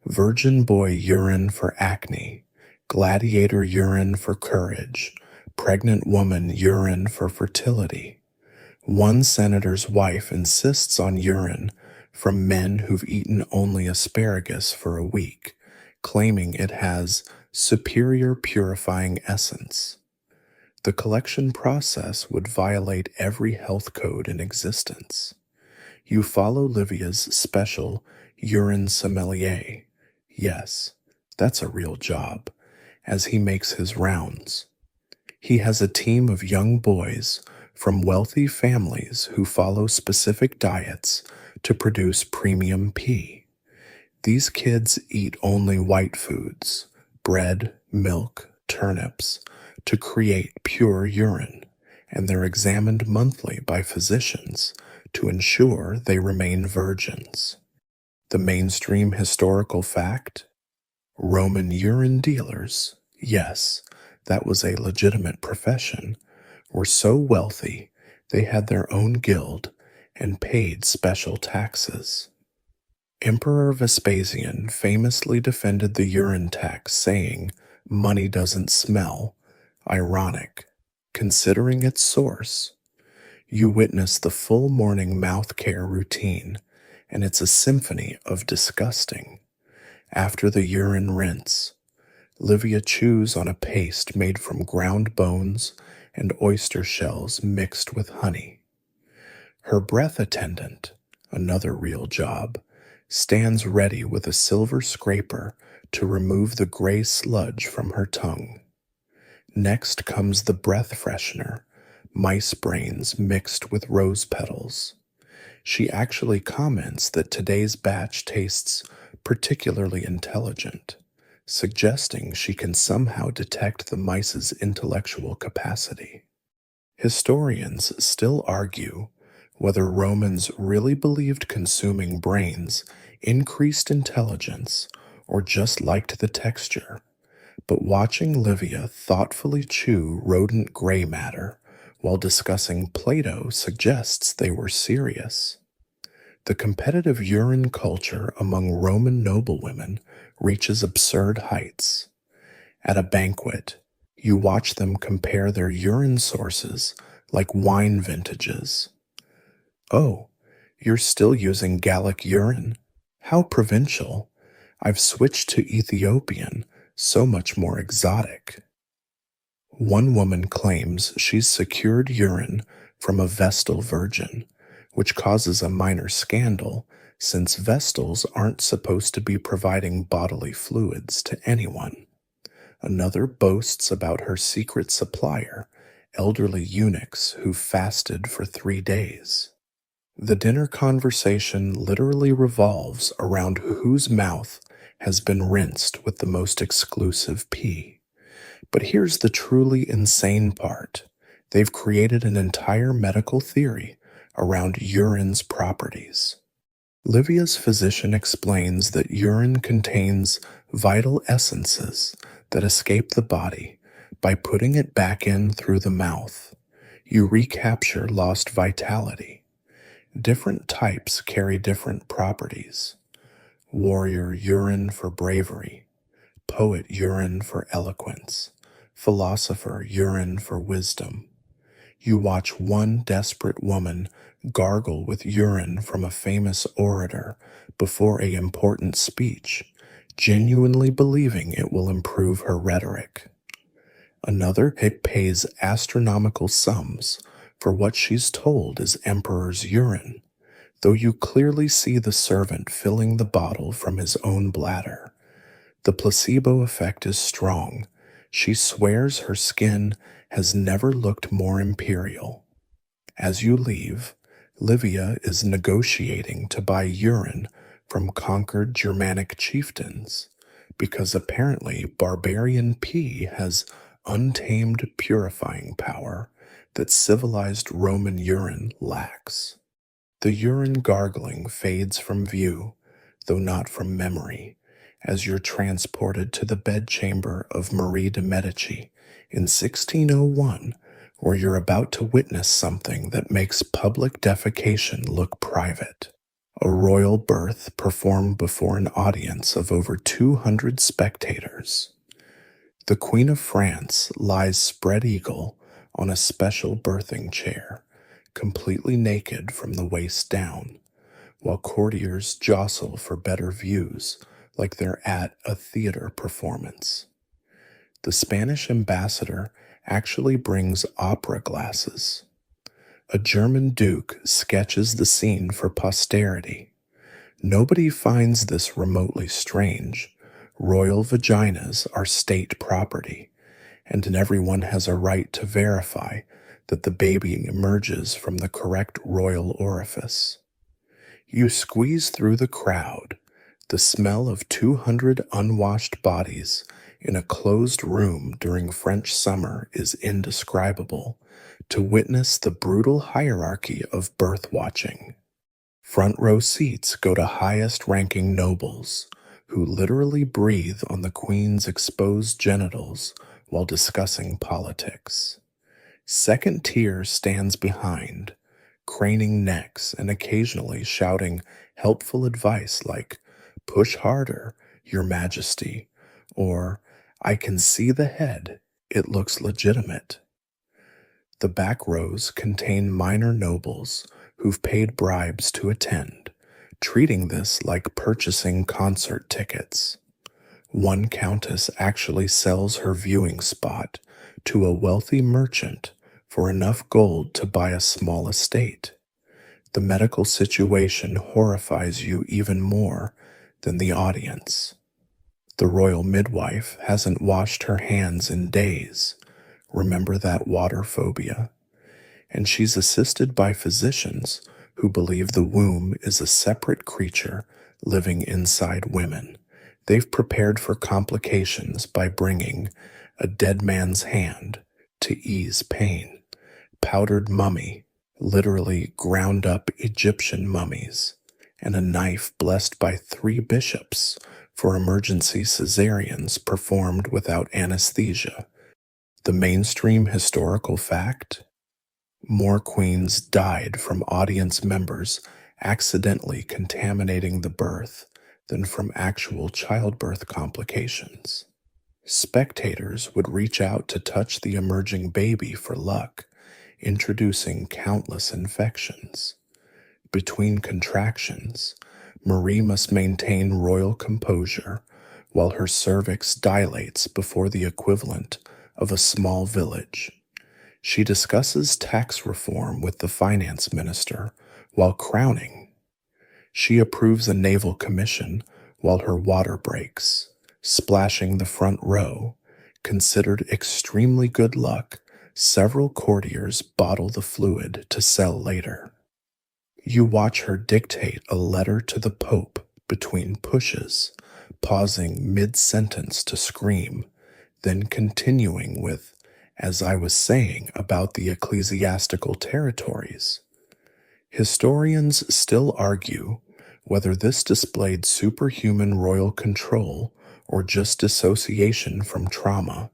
Virgin boy urine for acne, gladiator urine for courage, pregnant woman urine for fertility. One senator's wife insists on urine from men who've eaten only asparagus for a week, claiming it has superior purifying essence. The collection process would violate every health code in existence. You follow Livia's special urine sommelier. Yes, that's a real job, as he makes his rounds. He has a team of young boys from wealthy families who follow specific diets to produce premium pee. These kids eat only white foods, bread, milk, turnips, to create pure urine, and they're examined monthly by physicians to ensure they remain virgins. The mainstream historical fact? Roman urine dealers, yes, that was a legitimate profession, were so wealthy they had their own guild and paid special taxes. Emperor Vespasian famously defended the urine tax, saying, "Money doesn't smell." Ironic, considering its source. You witness the full morning mouth care routine, and it's a symphony of disgusting. After the urine rinse, Livia chews on a paste made from ground bones and oyster shells mixed with honey. Her breath attendant, another real job, stands ready with a silver scraper to remove the gray sludge from her tongue. Next comes the breath freshener, mice brains mixed with rose petals. She actually comments that today's batch tastes particularly intelligent, suggesting she can somehow detect the mice's intellectual capacity. Historians still argue whether Romans really believed consuming brains increased intelligence or just liked the texture, but watching Livia thoughtfully chew rodent gray matter while discussing Plato suggests they were serious. The competitive urine culture among Roman noblewomen reaches absurd heights. At a banquet, you watch them compare their urine sources like wine vintages. Oh, you're still using Gallic urine? How provincial. I've switched to Ethiopian, so much more exotic. One woman claims she's secured urine from a Vestal virgin, which causes a minor scandal since Vestals aren't supposed to be providing bodily fluids to anyone. Another boasts about her secret supplier, elderly eunuchs who fasted for 3 days. The dinner conversation literally revolves around whose mouth has been rinsed with the most exclusive pee. But here's the truly insane part. They've created an entire medical theory around urine's properties. Livia's physician explains that urine contains vital essences that escape the body by putting it back in through the mouth. You recapture lost vitality. Different types carry different properties. Warrior urine for bravery, poet urine for eloquence, philosopher urine for wisdom. You watch one desperate woman gargle with urine from a famous orator before an important speech, genuinely believing it will improve her rhetoric. Another pays astronomical sums for what she's told is emperor's urine, though you clearly see the servant filling the bottle from his own bladder. The placebo effect is strong. She swears her skin has never looked more imperial. As you leave, Livia is negotiating to buy urine from conquered Germanic chieftains, because apparently barbarian pee has untamed purifying power that civilized Roman urine lacks. The urine gargling fades from view, though not from memory, as you're transported to the bedchamber of Marie de Medici in 1601, where you're about to witness something that makes public defecation look private. A royal birth performed before an audience of over 200 spectators. The Queen of France lies spread eagle on a special birthing chair, completely naked from the waist down, while courtiers jostle for better views like they're at a theater performance. The Spanish ambassador actually brings opera glasses. A German duke sketches the scene for posterity. Nobody finds this remotely strange. Royal vaginas are state property, and everyone has a right to verify that the baby emerges from the correct royal orifice. You squeeze through the crowd. The smell of 200 unwashed bodies in a closed room during French summer is indescribable, to witness the brutal hierarchy of birth watching. Front row seats go to highest-ranking nobles, who literally breathe on the queen's exposed genitals while discussing politics. Second tier stands behind, craning necks and occasionally shouting helpful advice like, "Push harder, Your Majesty," or "I can see the head, it looks legitimate." The back rows contain minor nobles who've paid bribes to attend, treating this like purchasing concert tickets. One countess actually sells her viewing spot to a wealthy merchant for enough gold to buy a small estate. The medical situation horrifies you even more than the audience. The royal midwife hasn't washed her hands in days. Remember that water phobia? And she's assisted by physicians who believe the womb is a separate creature living inside women. They've prepared for complications by bringing a dead man's hand to ease pain, powdered mummy, literally ground up Egyptian mummies, and a knife blessed by 3 bishops for emergency cesareans performed without anesthesia. The mainstream historical fact? More queens died from audience members accidentally contaminating the birth than from actual childbirth complications. Spectators would reach out to touch the emerging baby for luck, introducing countless infections. Between contractions, Marie must maintain royal composure while her cervix dilates before the equivalent of a small village. She discusses tax reform with the finance minister while crowning. She approves a naval commission while her water breaks, splashing the front row. Considered extremely good luck, several courtiers bottle the fluid to sell later. You watch her dictate a letter to the Pope between pushes, pausing mid-sentence to scream, then continuing with, as I was saying about the ecclesiastical territories. Historians still argue whether this displayed superhuman royal control or just dissociation from trauma,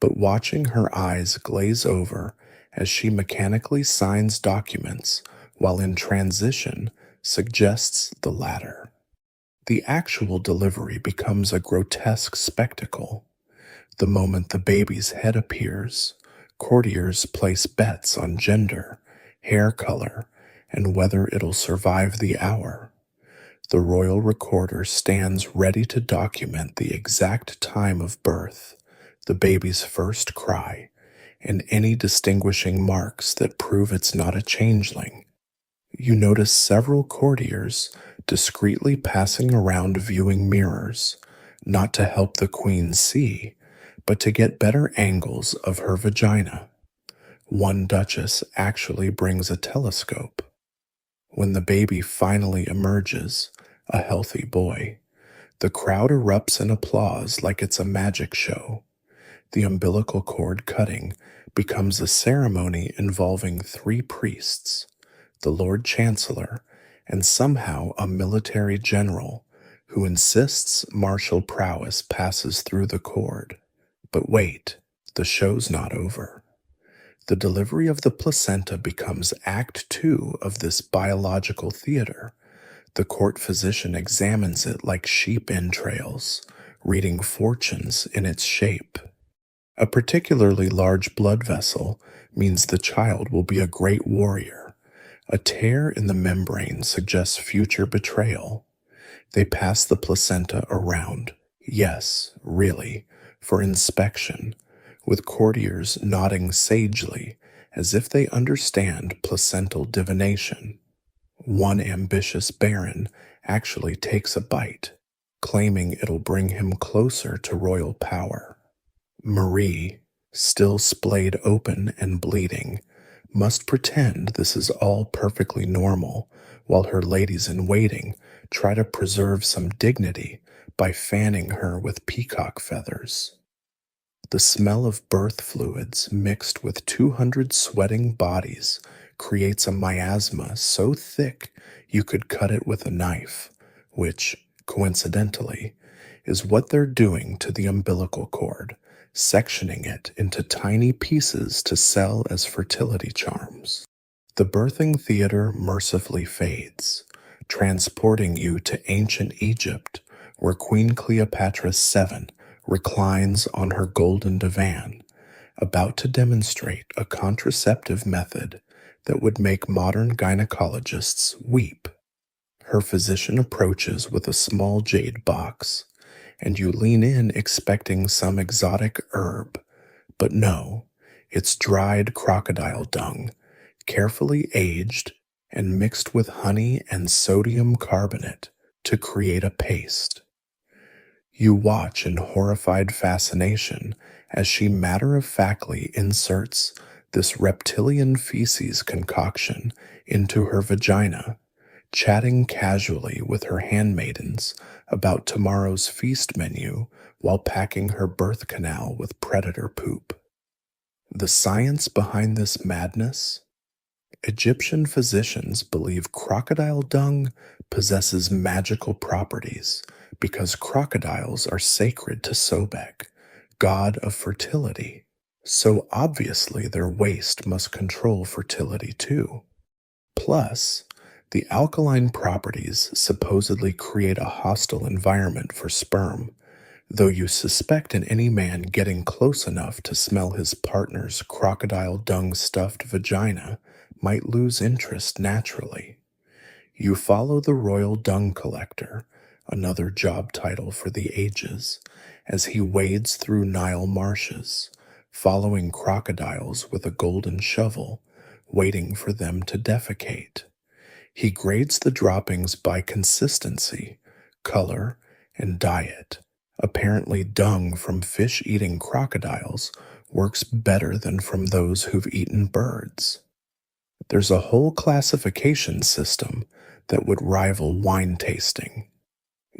but watching her eyes glaze over as she mechanically signs documents while in transition suggests the latter. The actual delivery becomes a grotesque spectacle. The moment the baby's head appears, courtiers place bets on gender, hair color, and whether it'll survive the hour. The royal recorder stands ready to document the exact time of birth, the baby's first cry, and any distinguishing marks that prove it's not a changeling. You notice several courtiers discreetly passing around viewing mirrors, not to help the queen see, but to get better angles of her vagina. One duchess actually brings a telescope. When the baby finally emerges, a healthy boy, the crowd erupts in applause like it's a magic show. The umbilical cord cutting becomes a ceremony involving 3 priests, the Lord Chancellor, and somehow a military general who insists martial prowess passes through the cord. But wait, the show's not over. The delivery of the placenta becomes Act 2 of this biological theater. The court physician examines it like sheep entrails, reading fortunes in its shape. A particularly large blood vessel means the child will be a great warrior. A tear in the membrane suggests future betrayal. They pass the placenta around, yes, really, for inspection, with courtiers nodding sagely as if they understand placental divination. One ambitious baron actually takes a bite, claiming it'll bring him closer to royal power. Marie, still splayed open and bleeding, must pretend this is all perfectly normal, while her ladies-in-waiting try to preserve some dignity by fanning her with peacock feathers. The smell of birth fluids mixed with 200 sweating bodies creates a miasma so thick you could cut it with a knife, which, coincidentally, is what they're doing to the umbilical cord, sectioning it into tiny pieces to sell as fertility charms. The birthing theater mercifully fades, transporting you to ancient Egypt, where Queen Cleopatra VII reclines on her golden divan, about to demonstrate a contraceptive method that would make modern gynecologists weep. Her physician approaches with a small jade box, and you lean in expecting some exotic herb, but no, it's dried crocodile dung, carefully aged and mixed with honey and sodium carbonate to create a paste. You watch in horrified fascination as she matter-of-factly inserts this reptilian feces concoction into her vagina, chatting casually with her handmaidens about tomorrow's feast menu while packing her birth canal with predator poop. The science behind this madness? Egyptian physicians believe crocodile dung possesses magical properties because crocodiles are sacred to Sobek, god of fertility. So obviously their waste must control fertility too. Plus, the alkaline properties supposedly create a hostile environment for sperm, though you suspect in any man getting close enough to smell his partner's crocodile dung stuffed vagina might lose interest naturally. You follow the royal dung collector, another job title for the ages, as he wades through Nile marshes, following crocodiles with a golden shovel, waiting for them to defecate. He grades the droppings by consistency, color, and diet. Apparently, dung from fish eating crocodiles works better than from those who've eaten birds. There's a whole classification system that would rival wine tasting.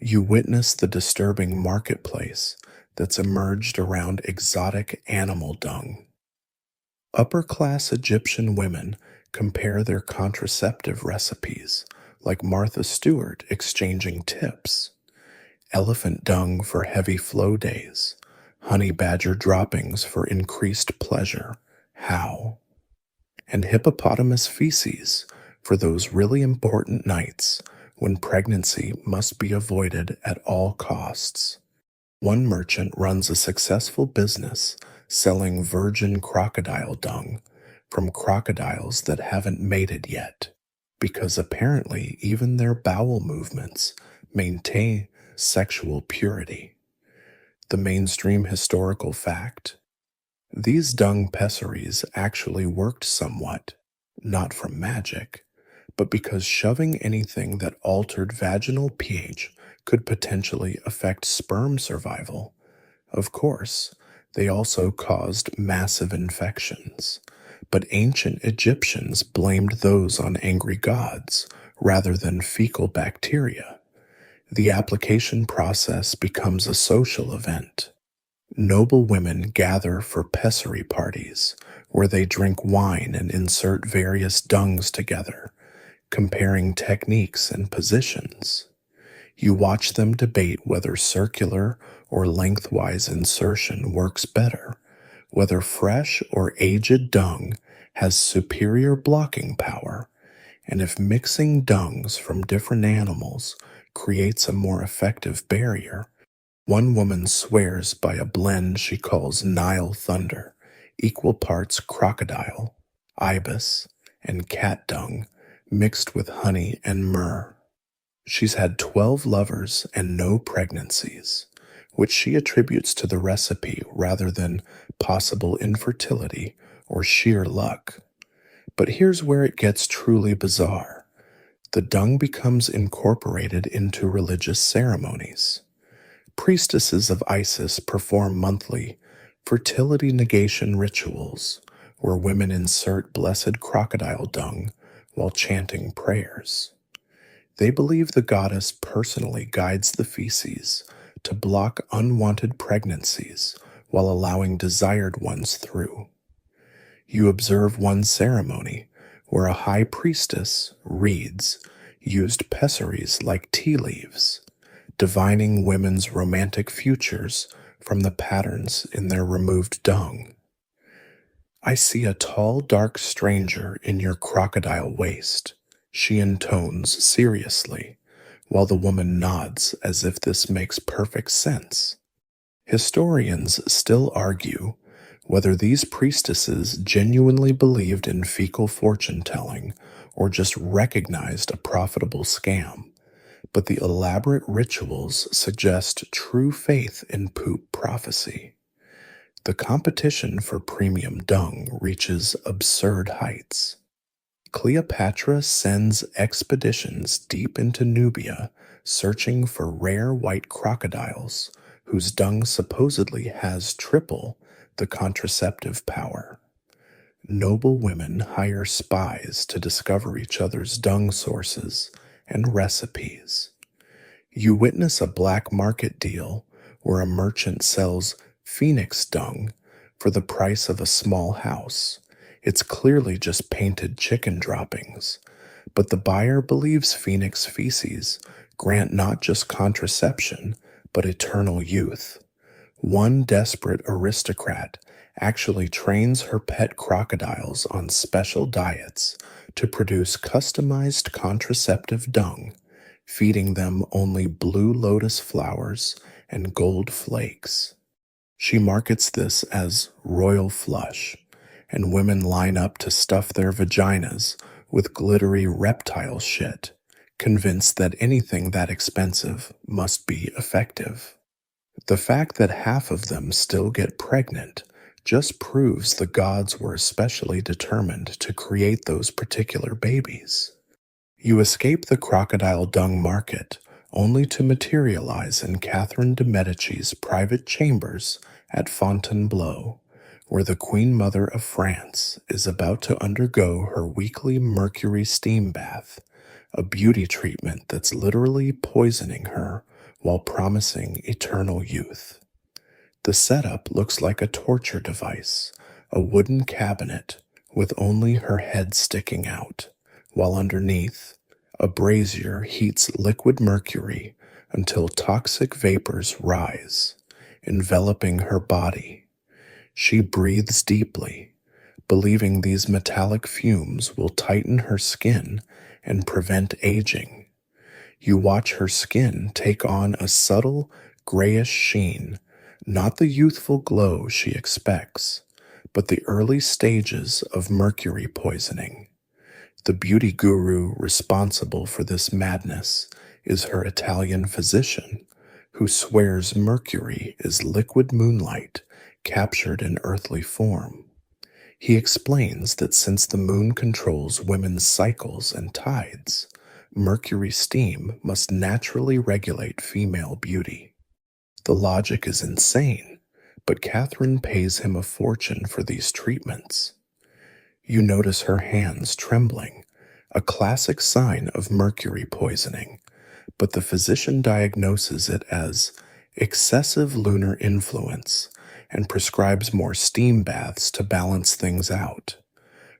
You witness the disturbing marketplace that's emerged around exotic animal dung. Upper class Egyptian women compare their contraceptive recipes, like Martha Stewart exchanging tips. Elephant dung for heavy flow days, honey badger droppings for increased pleasure. How? And hippopotamus feces for those really important nights when pregnancy must be avoided at all costs. One merchant runs a successful business selling virgin crocodile dung from crocodiles that haven't mated yet, because apparently even their bowel movements maintain sexual purity. The mainstream historical fact: these dung pessaries actually worked somewhat, not from magic, but because shoving anything that altered vaginal pH could potentially affect sperm survival. Of course, they also caused massive infections, but ancient Egyptians blamed those on angry gods rather than fecal bacteria. The application process becomes a social event. Noble women gather for pessary parties, where they drink wine and insert various dungs together, comparing techniques and positions. You watch them debate whether circular or lengthwise insertion works better, whether fresh or aged dung has superior blocking power, and if mixing dungs from different animals creates a more effective barrier. One woman swears by a blend she calls Nile Thunder, equal parts crocodile, ibis, and cat dung, mixed with honey and myrrh. She's had 12 lovers and no pregnancies, which she attributes to the recipe rather than possible infertility or sheer luck. But here's where it gets truly bizarre. The dung becomes incorporated into religious ceremonies. Priestesses of Isis perform monthly fertility negation rituals where women insert blessed crocodile dung while chanting prayers. They believe the goddess personally guides the feces to block unwanted pregnancies while allowing desired ones through. You observe one ceremony where a high priestess, reeds, used pessaries like tea leaves, divining women's romantic futures from the patterns in their removed dung. I see a tall, dark stranger in your crocodile waist, she intones seriously, while the woman nods as if this makes perfect sense. Historians still argue whether these priestesses genuinely believed in fecal fortune-telling or just recognized a profitable scam, but the elaborate rituals suggest true faith in poop prophecy. The competition for premium dung reaches absurd heights. Cleopatra sends expeditions deep into Nubia searching for rare white crocodiles whose dung supposedly has triple the contraceptive power. Noble women hire spies to discover each other's dung sources and recipes. You witness a black market deal where a merchant sells phoenix dung for the price of a small house. It's clearly just painted chicken droppings, but the buyer believes phoenix feces grant not just contraception, but eternal youth. One desperate aristocrat actually trains her pet crocodiles on special diets to produce customized contraceptive dung, feeding them only blue lotus flowers and gold flakes. She markets this as royal flush, and women line up to stuff their vaginas with glittery reptile shit, convinced that anything that expensive must be effective. The fact that half of them still get pregnant just proves the gods were especially determined to create those particular babies. You escape the crocodile dung market only to materialize in Catherine de' Medici's private chambers at Fontainebleau, where the Queen Mother of France is about to undergo her weekly mercury steam bath, a beauty treatment that's literally poisoning her while promising eternal youth. The setup looks like a torture device, a wooden cabinet with only her head sticking out, while underneath, a brazier heats liquid mercury until toxic vapors rise, enveloping her body. She breathes deeply, believing these metallic fumes will tighten her skin and prevent aging. You watch her skin take on a subtle, grayish sheen, not the youthful glow she expects, but the early stages of mercury poisoning. The beauty guru responsible for this madness is her Italian physician, who swears mercury is liquid moonlight captured in earthly form. He explains that since the moon controls women's cycles and tides, mercury steam must naturally regulate female beauty. The logic is insane, but Catherine pays him a fortune for these treatments. You notice her hands trembling, a classic sign of mercury poisoning, but the physician diagnoses it as excessive lunar influence and prescribes more steam baths to balance things out.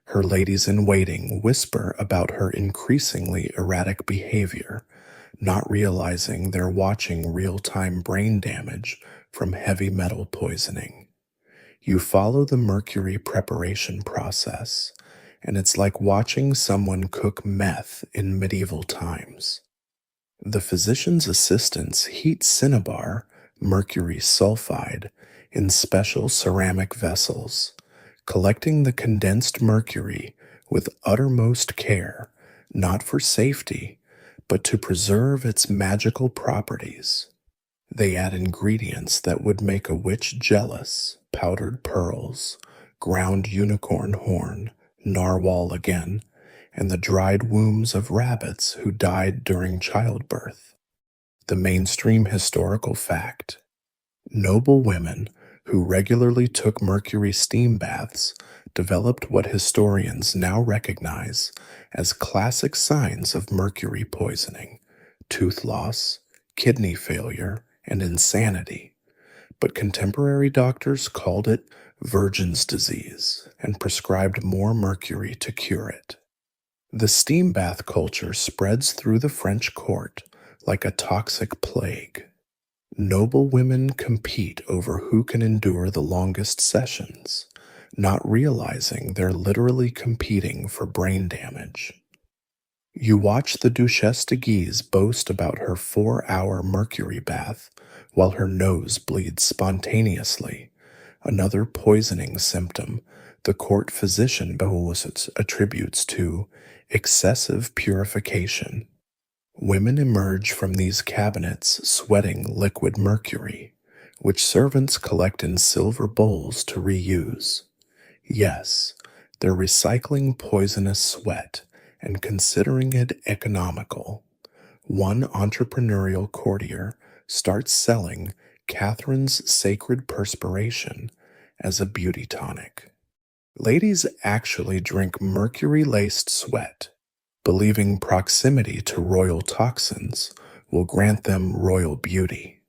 Her ladies-in-waiting whisper about her increasingly erratic behavior, not realizing they're watching real-time brain damage from heavy metal poisoning. You follow the mercury preparation process, and it's like watching someone cook meth in medieval times. The physician's assistants heat cinnabar, mercury sulfide, in special ceramic vessels, collecting the condensed mercury with uttermost care, not for safety, but to preserve its magical properties. They add ingredients that would make a witch jealous: powdered pearls, ground unicorn horn, narwhal again, and the dried wombs of rabbits who died during childbirth. The mainstream historical fact: noble women who regularly took mercury steam baths developed what historians now recognize as classic signs of mercury poisoning: tooth loss, kidney failure, and insanity. But contemporary doctors called it virgin's disease and prescribed more mercury to cure it. The steam bath culture spreads through the French court like a toxic plague. Noble women compete over who can endure the longest sessions, not realizing they're literally competing for brain damage. You watch the Duchesse de Guise boast about her 4-hour mercury bath while her nose bleeds spontaneously, another poisoning symptom the court physician Behoulset attributes to excessive purification. Women emerge from these cabinets sweating liquid mercury, which servants collect in silver bowls to reuse. Yes, they're recycling poisonous sweat and considering it economical. One entrepreneurial courtier starts selling Catherine's sacred perspiration as a beauty tonic. Ladies actually drink mercury-laced sweat, believing proximity to royal toxins will grant them royal beauty.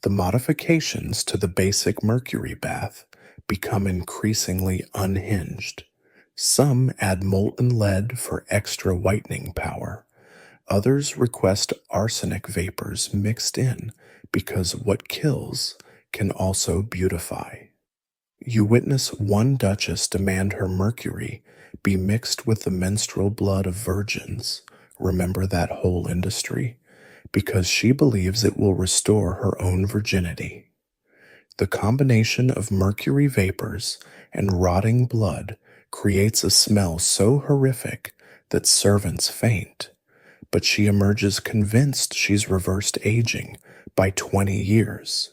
The modifications to the basic mercury bath become increasingly unhinged. Some add molten lead for extra whitening power. Others request arsenic vapors mixed in because what kills can also beautify. You witness one duchess demand her mercury be mixed with the menstrual blood of virgins, remember that whole industry? Because she believes it will restore her own virginity. The combination of mercury vapors and rotting blood creates a smell so horrific that servants faint, but she emerges convinced she's reversed aging by 20 years.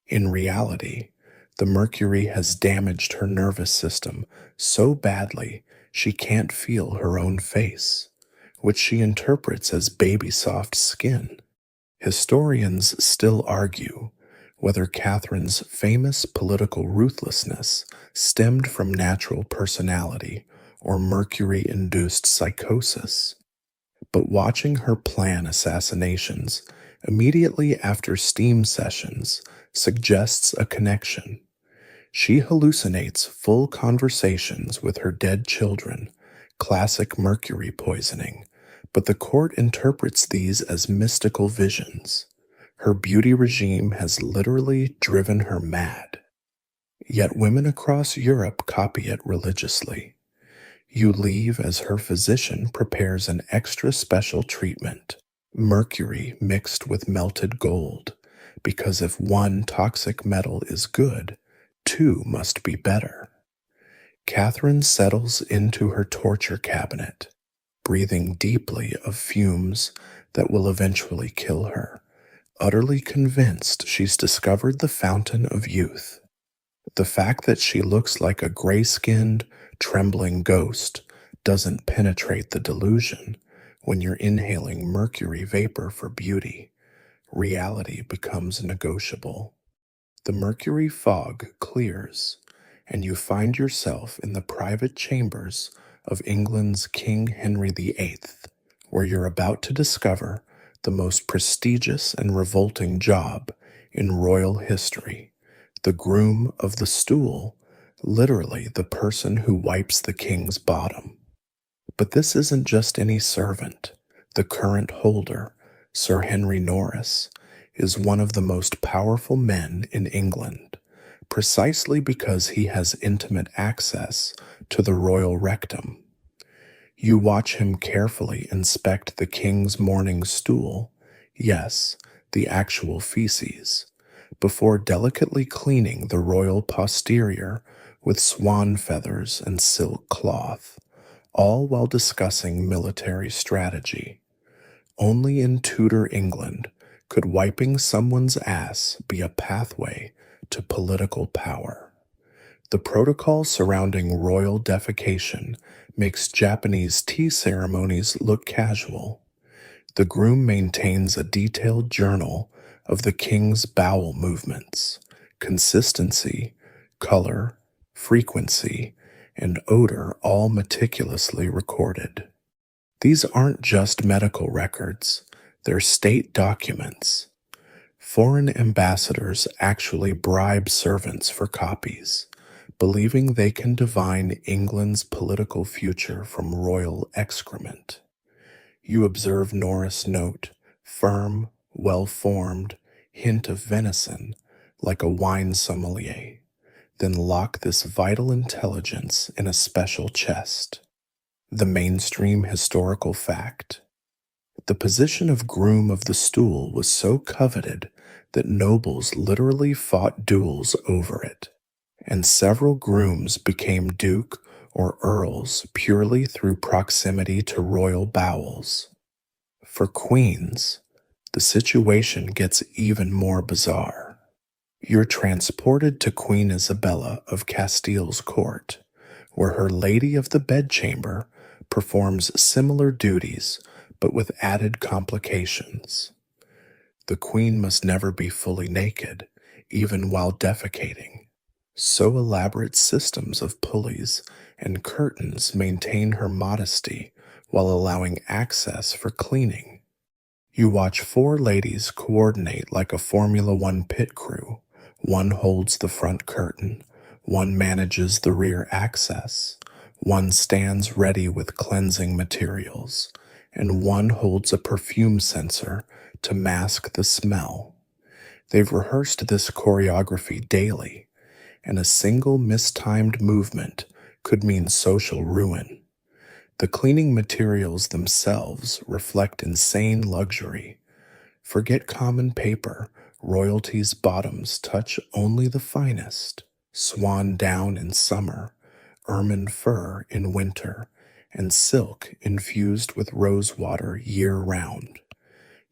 In reality, the mercury has damaged her nervous system so badly she can't feel her own face, which she interprets as baby soft skin. Historians still argue whether Catherine's famous political ruthlessness stemmed from natural personality or mercury induced psychosis. But watching her plan assassinations immediately after steam sessions suggests a connection. She hallucinates full conversations with her dead children, classic mercury poisoning, but the court interprets these as mystical visions. Her beauty regime has literally driven her mad. Yet women across Europe copy it religiously. You leave as her physician prepares an extra special treatment, mercury mixed with melted gold, because if one toxic metal is good, two must be better. Catherine settles into her torture cabinet, breathing deeply of fumes that will eventually kill her, utterly convinced she's discovered the fountain of youth. The fact that she looks like a gray-skinned, trembling ghost doesn't penetrate the delusion when you're inhaling mercury vapor for beauty. Reality becomes negotiable. The mercury fog clears, and you find yourself in the private chambers of England's King Henry VIII, where you're about to discover the most prestigious and revolting job in royal history, the groom of the stool, literally the person who wipes the king's bottom. But this isn't just any servant. The current holder, Sir Henry Norris, is one of the most powerful men in England, precisely because he has intimate access to the royal rectum. You watch him carefully inspect the king's morning stool, yes, the actual feces, before delicately cleaning the royal posterior with swan feathers and silk cloth, all while discussing military strategy. Only in Tudor England could wiping someone's ass be a pathway to political power. The protocol surrounding royal defecation makes Japanese tea ceremonies look casual. The groom maintains a detailed journal of the king's bowel movements, consistency, color, frequency, and odor all meticulously recorded. These aren't just medical records, they're state documents. Foreign ambassadors actually bribe servants for copies, believing they can divine England's political future from royal excrement. You observe Norris note, firm, well-formed, hint of venison, like a wine sommelier, then lock this vital intelligence in a special chest. The mainstream historical fact. The position of groom of the stool was so coveted that nobles literally fought duels over it, and several grooms became duke or earls purely through proximity to royal bowels. For queens, the situation gets even more bizarre. You're transported to Queen Isabella of Castile's court, where her lady of the bedchamber performs similar duties but with added complications. The queen must never be fully naked, even while defecating. So elaborate systems of pulleys and curtains maintain her modesty while allowing access for cleaning. You watch four ladies coordinate like a Formula One pit crew. One holds the front curtain, one manages the rear access, one stands ready with cleansing materials, and one holds a perfume sensor to mask the smell. They've rehearsed this choreography daily, and a single mistimed movement could mean social ruin. The cleaning materials themselves reflect insane luxury. Forget common paper, royalty's bottoms touch only the finest. Swan down in summer, ermine fur in winter, and silk infused with rose water year round.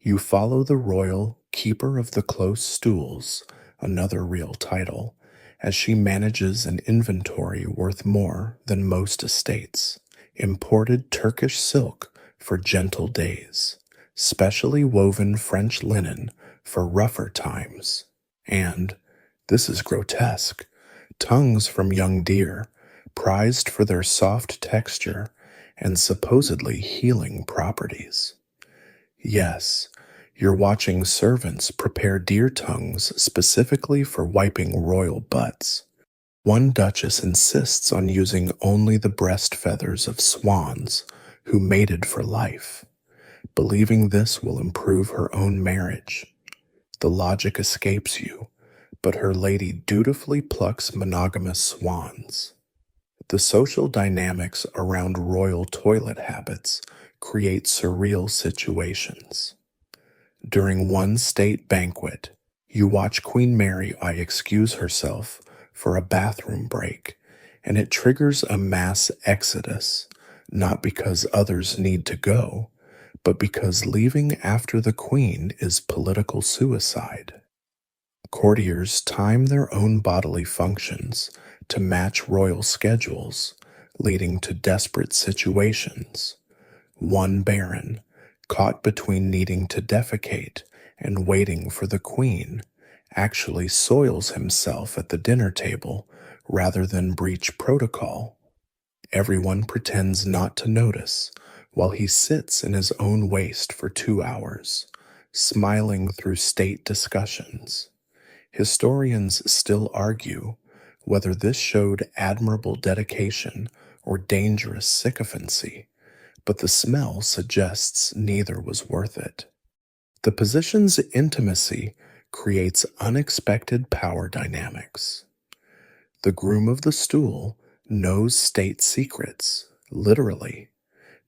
You follow the royal keeper of the close stools, another real title, as she manages an inventory worth more than most estates. Imported Turkish silk for gentle days, specially woven French linen for rougher times, and, this is grotesque, tongues from young deer, prized for their soft texture and supposedly healing properties. Yes, you're watching servants prepare deer tongues specifically for wiping royal butts. One duchess insists on using only the breast feathers of swans who mated for life, believing this will improve her own marriage. The logic escapes you, but her lady dutifully plucks monogamous swans. The social dynamics around royal toilet habits create surreal situations. During one state banquet, you watch Queen Mary excuse herself for a bathroom break, and it triggers a mass exodus, not because others need to go, but because leaving after the Queen is political suicide. Courtiers time their own bodily functions to match royal schedules, leading to desperate situations. One baron, caught between needing to defecate and waiting for the Queen, actually soils himself at the dinner table rather than breach protocol. Everyone pretends not to notice while he sits in his own waste for 2 hours, smiling through state discussions. Historians still argue whether this showed admirable dedication or dangerous sycophancy, but the smell suggests neither was worth it. The position's intimacy creates unexpected power dynamics. The groom of the stool knows state secrets, literally.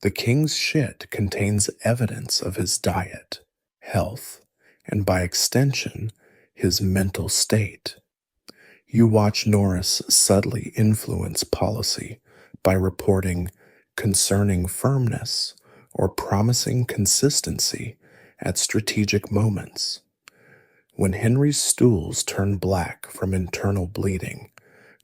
The king's shit contains evidence of his diet, health, and by extension, his mental state. You watch Norris subtly influence policy by reporting concerning firmness or promising consistency at strategic moments. When Henry's stools turn black from internal bleeding,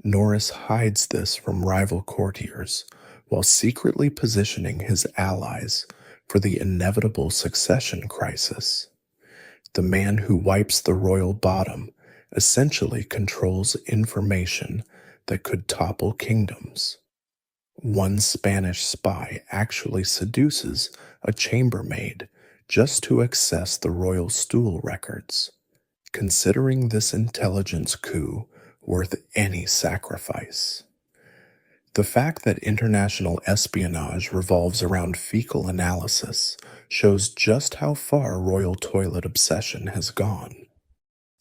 Norris hides this from rival courtiers while secretly positioning his allies for the inevitable succession crisis. The man who wipes the royal bottom essentially controls information that could topple kingdoms. One Spanish spy actually seduces a chambermaid just to access the royal stool records, considering this intelligence coup worth any sacrifice. The fact that international espionage revolves around fecal analysis shows just how far royal toilet obsession has gone.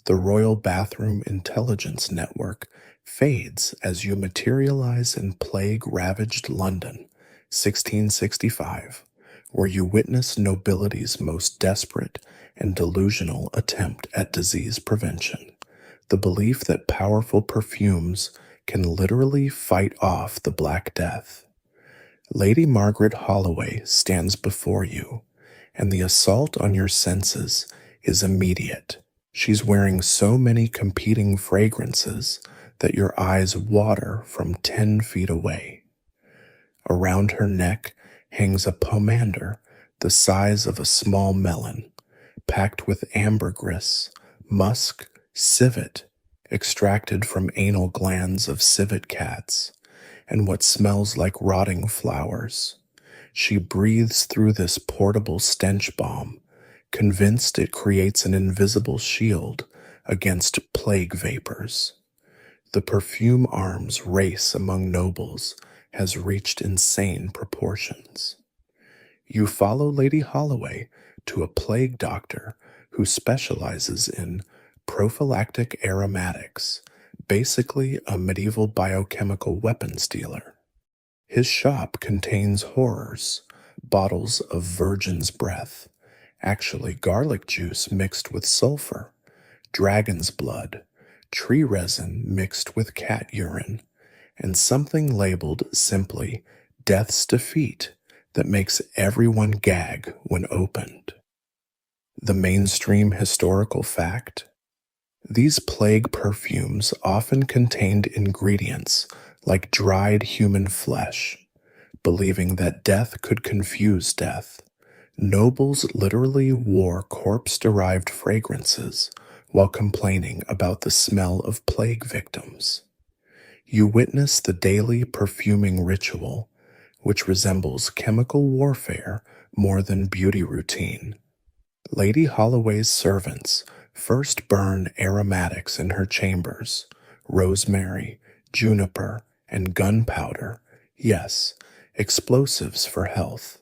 The Royal Bathroom Intelligence Network fades as you materialize in plague-ravaged London, 1665, where you witness nobility's most desperate and delusional attempt at disease prevention. The belief that powerful perfumes can literally fight off the Black Death. Lady Margaret Holloway stands before you, and the assault on your senses is immediate. She's wearing so many competing fragrances that your eyes water from 10 feet away. Around her neck hangs a pomander the size of a small melon, packed with ambergris, musk, civet, extracted from anal glands of civet cats, and what smells like rotting flowers. She breathes through this portable stench bomb, convinced it creates an invisible shield against plague vapors. The perfume arms race among nobles has reached insane proportions. You follow Lady Holloway to a plague doctor who specializes in prophylactic aromatics, basically a medieval biochemical weapons dealer. His shop contains horrors, bottles of virgin's breath, actually garlic juice mixed with sulfur, dragon's blood, tree resin mixed with cat urine, and something labeled simply Death's Defeat that makes everyone gag when opened. The mainstream historical fact? These plague perfumes often contained ingredients like dried human flesh, believing that death could confuse death. Nobles literally wore corpse-derived fragrances while complaining about the smell of plague victims. You witness the daily perfuming ritual, which resembles chemical warfare more than beauty routine. Lady Holloway's servants first burn aromatics in her chambers, rosemary, juniper, and gunpowder, yes, explosives for health.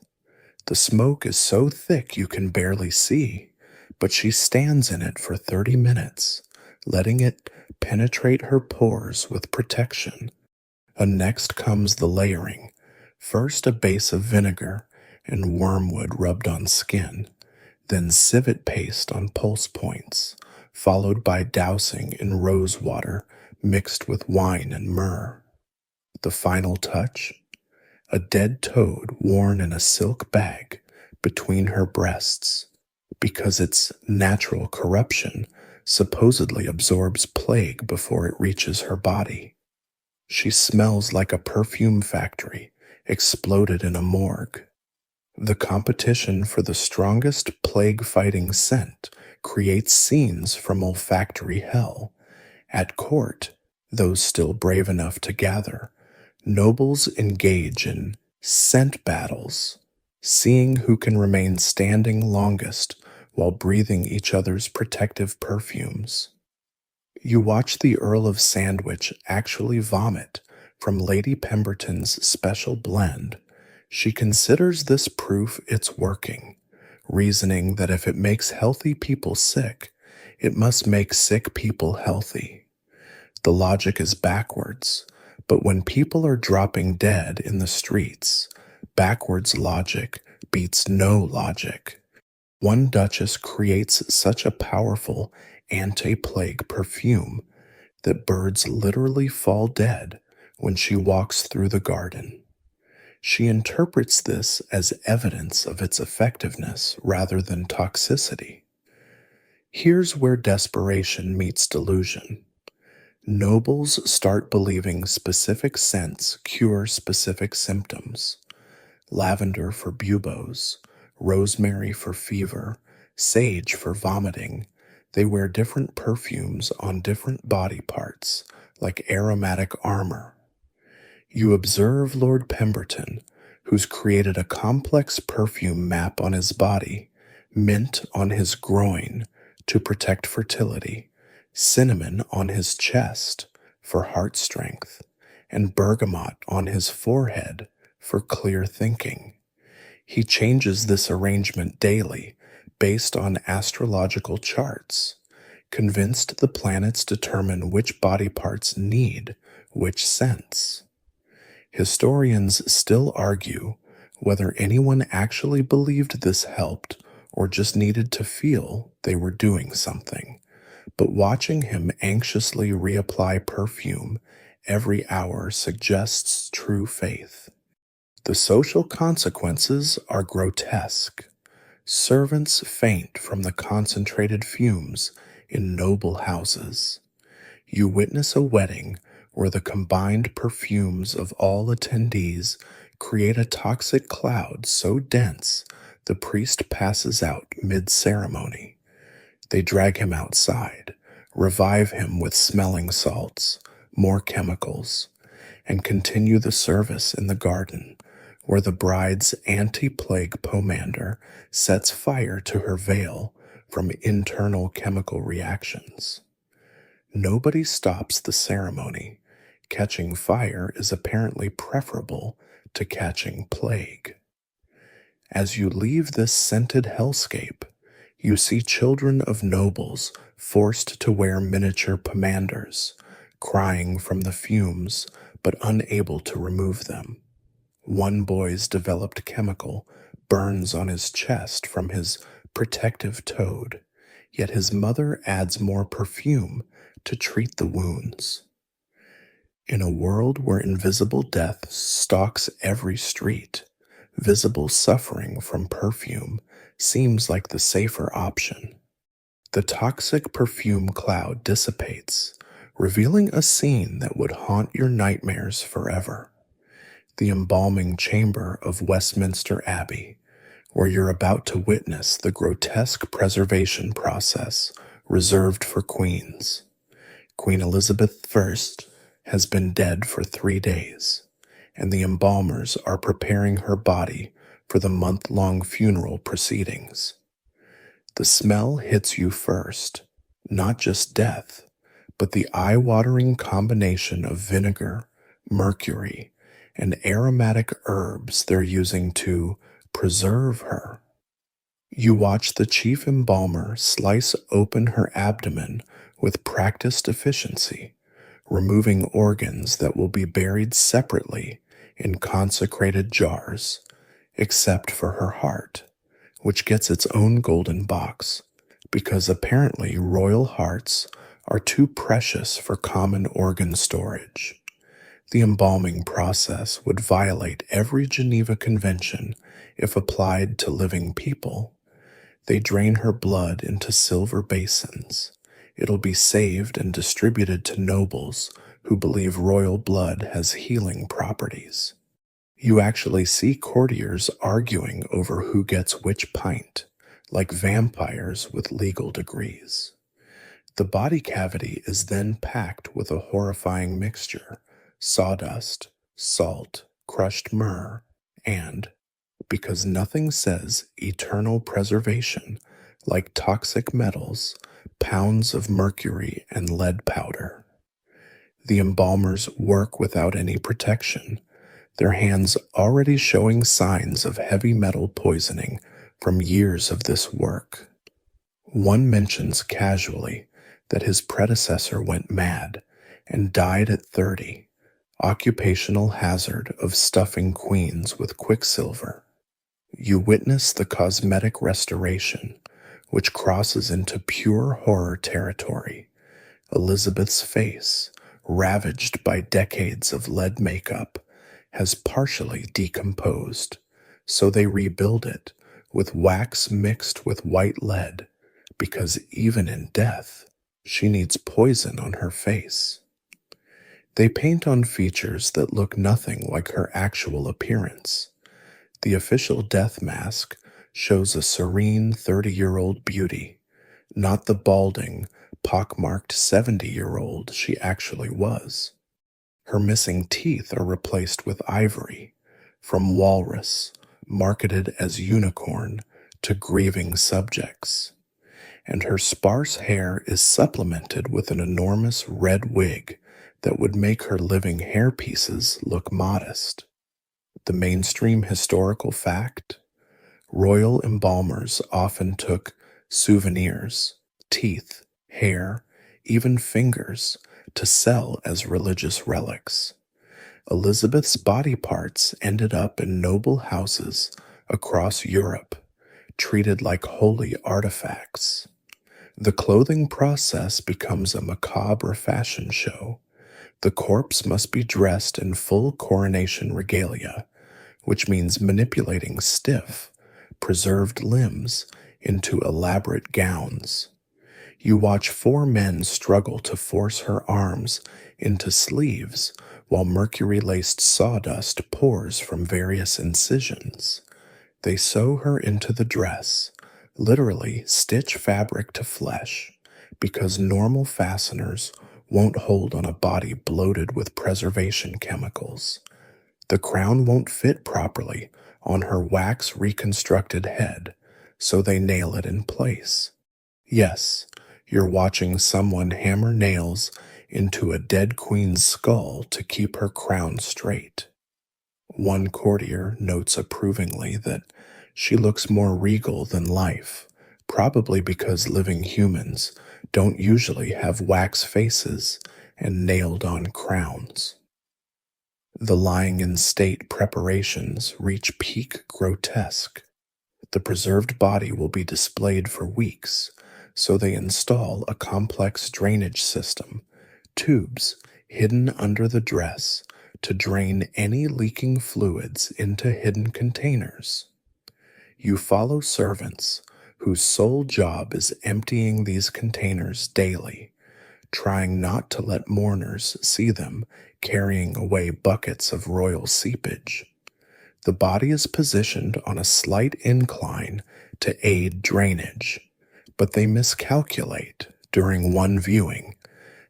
The smoke is so thick you can barely see, but she stands in it for 30 minutes, letting it penetrate her pores with protection. Next comes the layering. First a base of vinegar and wormwood rubbed on skin, then civet paste on pulse points, followed by dousing in rose water mixed with wine and myrrh. The final touch? A dead toad worn in a silk bag between her breasts, because its natural corruption supposedly absorbs plague before it reaches her body. She smells like a perfume factory exploded in a morgue. The competition for the strongest plague-fighting scent creates scenes from olfactory hell. At court, those still brave enough to gather, nobles engage in scent battles, seeing who can remain standing longest while breathing each other's protective perfumes. You watch the Earl of Sandwich actually vomit from Lady Pemberton's special blend. She considers this proof it's working, reasoning that if it makes healthy people sick, it must make sick people healthy. The logic is backwards, but when people are dropping dead in the streets, backwards logic beats no logic. One duchess creates such a powerful anti-plague perfume that birds literally fall dead when she walks through the garden. She interprets this as evidence of its effectiveness rather than toxicity. Here's where desperation meets delusion. Nobles start believing specific scents cure specific symptoms. Lavender for buboes, rosemary for fever, sage for vomiting. They wear different perfumes on different body parts, like aromatic armor. You observe Lord Pemberton, who's created a complex perfume map on his body, mint on his groin to protect fertility, cinnamon on his chest for heart strength, and bergamot on his forehead for clear thinking. He changes this arrangement daily based on astrological charts, convinced the planets determine which body parts need which scents. Historians still argue whether anyone actually believed this helped or just needed to feel they were doing something, but watching him anxiously reapply perfume every hour suggests true faith. The social consequences are grotesque. Servants faint from the concentrated fumes in noble houses. You witness a wedding where the combined perfumes of all attendees create a toxic cloud so dense the priest passes out mid-ceremony. They drag him outside, revive him with smelling salts, more chemicals, and continue the service in the garden, where the bride's anti-plague pomander sets fire to her veil from internal chemical reactions. Nobody stops the ceremony. Catching fire is apparently preferable to catching plague. As you leave this scented hellscape, you see children of nobles forced to wear miniature pomanders, crying from the fumes but unable to remove them. One boy's developed chemical burns on his chest from his protective toad, yet his mother adds more perfume to treat the wounds. In a world where invisible death stalks every street, visible suffering from perfume seems like the safer option. The toxic perfume cloud dissipates, revealing a scene that would haunt your nightmares forever. The embalming chamber of Westminster Abbey, where you're about to witness the grotesque preservation process reserved for queens. Queen Elizabeth I has been dead for 3 days, and the embalmers are preparing her body for the month-long funeral proceedings. The smell hits you first, not just death, but the eye-watering combination of vinegar, mercury, and aromatic herbs they're using to preserve her. You watch the chief embalmer slice open her abdomen with practiced efficiency, removing organs that will be buried separately in consecrated jars, except for her heart, which gets its own golden box, because apparently royal hearts are too precious for common organ storage. The embalming process would violate every Geneva Convention if applied to living people. They drain her blood into silver basins. It'll be saved and distributed to nobles who believe royal blood has healing properties. You actually see courtiers arguing over who gets which pint, like vampires with legal degrees. The body cavity is then packed with a horrifying mixture: sawdust, salt, crushed myrrh, and, because nothing says eternal preservation like toxic metals, pounds of mercury and lead powder. The embalmers work without any protection, their hands already showing signs of heavy metal poisoning from years of this work. One mentions casually that his predecessor went mad and died at 30, occupational hazard of stuffing queens with quicksilver. You witness the cosmetic restoration, which crosses into pure horror territory. Elizabeth's face, ravaged by decades of lead makeup, has partially decomposed, so they rebuild it with wax mixed with white lead, because even in death, she needs poison on her face. They paint on features that look nothing like her actual appearance. The official death mask shows a serene 30-year-old beauty, not the balding, pockmarked 70-year-old she actually was. Her missing teeth are replaced with ivory, from walrus, marketed as unicorn, to grieving subjects. And her sparse hair is supplemented with an enormous red wig that would make her living hairpieces look modest. The mainstream historical fact: royal embalmers often took souvenirs, teeth, hair, even fingers, to sell as religious relics. Elizabeth's body parts ended up in noble houses across Europe, treated like holy artifacts. The clothing process becomes a macabre fashion show. The corpse must be dressed in full coronation regalia, which means manipulating stiff, preserved limbs into elaborate gowns. You watch 4 men struggle to force her arms into sleeves while mercury-laced sawdust pours from various incisions. They sew her into the dress, literally stitch fabric to flesh, because normal fasteners won't hold on a body bloated with preservation chemicals. The crown won't fit properly on her wax-reconstructed head, so they nail it in place. Yes, you're watching someone hammer nails into a dead queen's skull to keep her crown straight. One courtier notes approvingly that she looks more regal than life, probably because living humans don't usually have wax faces and nailed-on crowns. The lying in state preparations reach peak grotesque. The preserved body will be displayed for weeks, so they install a complex drainage system, tubes hidden under the dress to drain any leaking fluids into hidden containers. You follow servants whose sole job is emptying these containers daily, trying not to let mourners see them carrying away buckets of royal seepage. The body is positioned on a slight incline to aid drainage, but they miscalculate during one viewing.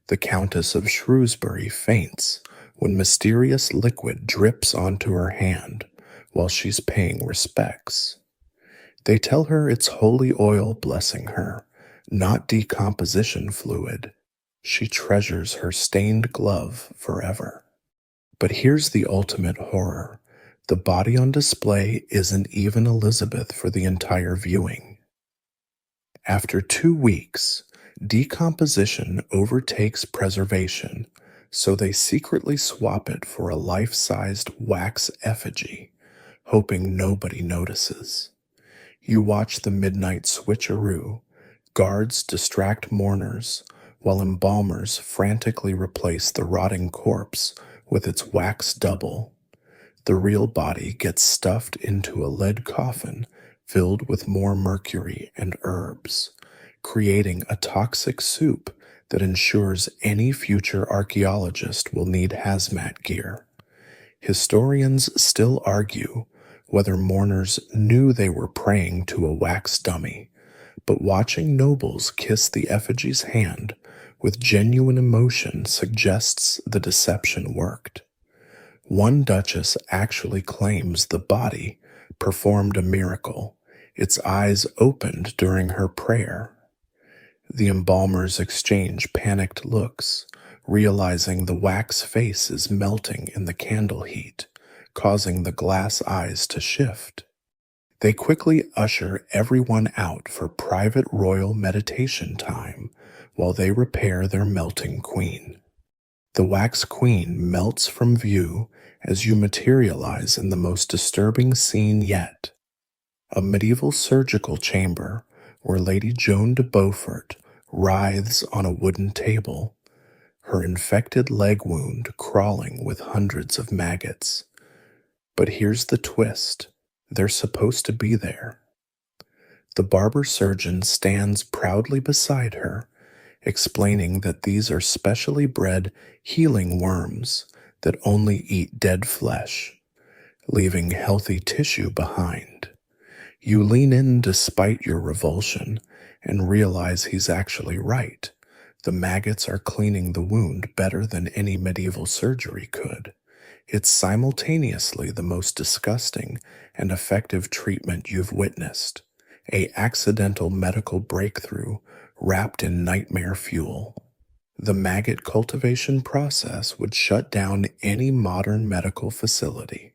The Countess of Shrewsbury faints when mysterious liquid drips onto her hand while she's paying respects. They tell her it's holy oil blessing her, not decomposition fluid. She treasures her stained glove forever. But here's the ultimate horror. The body on display isn't even Elizabeth for the entire viewing. After 2 weeks, decomposition overtakes preservation, so they secretly swap it for a life-sized wax effigy, hoping nobody notices. You watch the midnight switcheroo. Guards distract mourners, while embalmers frantically replace the rotting corpse with its wax double. The real body gets stuffed into a lead coffin filled with more mercury and herbs, creating a toxic soup that ensures any future archaeologist will need hazmat gear. Historians still argue whether mourners knew they were praying to a wax dummy, but watching nobles kiss the effigy's hand with genuine emotion suggests the deception worked. One duchess actually claims the body performed a miracle. Its eyes opened during her prayer. The embalmers exchange panicked looks, realizing the wax face is melting in the candle heat, causing the glass eyes to shift. They quickly usher everyone out for private royal meditation time while they repair their melting queen. The wax queen melts from view as you materialize in the most disturbing scene yet. A medieval surgical chamber where Lady Joan de Beaufort writhes on a wooden table, her infected leg wound crawling with hundreds of maggots. But here's the twist. They're supposed to be there. The barber surgeon stands proudly beside her, explaining that these are specially bred healing worms that only eat dead flesh, leaving healthy tissue behind. You lean in despite your revulsion and realize he's actually right. The maggots are cleaning the wound better than any medieval surgery could. It's simultaneously the most disgusting and effective treatment you've witnessed, a accidental medical breakthrough wrapped in nightmare fuel. The maggot cultivation process would shut down any modern medical facility.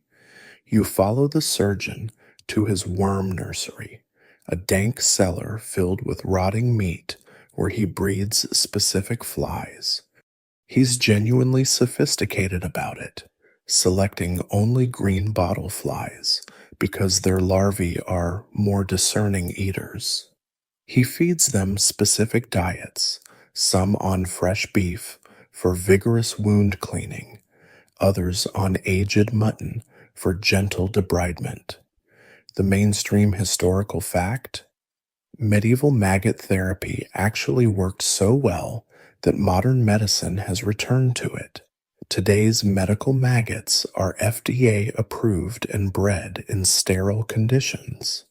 You follow the surgeon to his worm nursery, a dank cellar filled with rotting meat where he breeds specific flies. He's genuinely sophisticated about it, selecting only green bottle flies because their larvae are more discerning eaters. He feeds them specific diets, some on fresh beef for vigorous wound cleaning, others on aged mutton for gentle debridement. The mainstream historical fact? Medieval maggot therapy actually worked so well that modern medicine has returned to it. Today's medical maggots are FDA approved and bred in sterile conditions.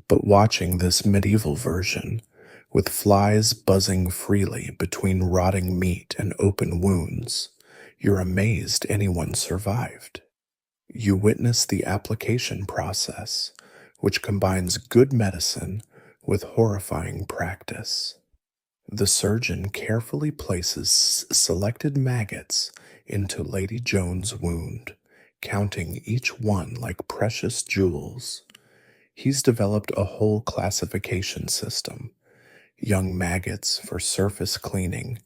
But watching this medieval version, with flies buzzing freely between rotting meat and open wounds, you're amazed anyone survived. You witness the application process, which combines good medicine with horrifying practice. The surgeon carefully places selected maggots into Lady Joan's wound, counting each one like precious jewels. He's developed a whole classification system: young maggots for surface cleaning,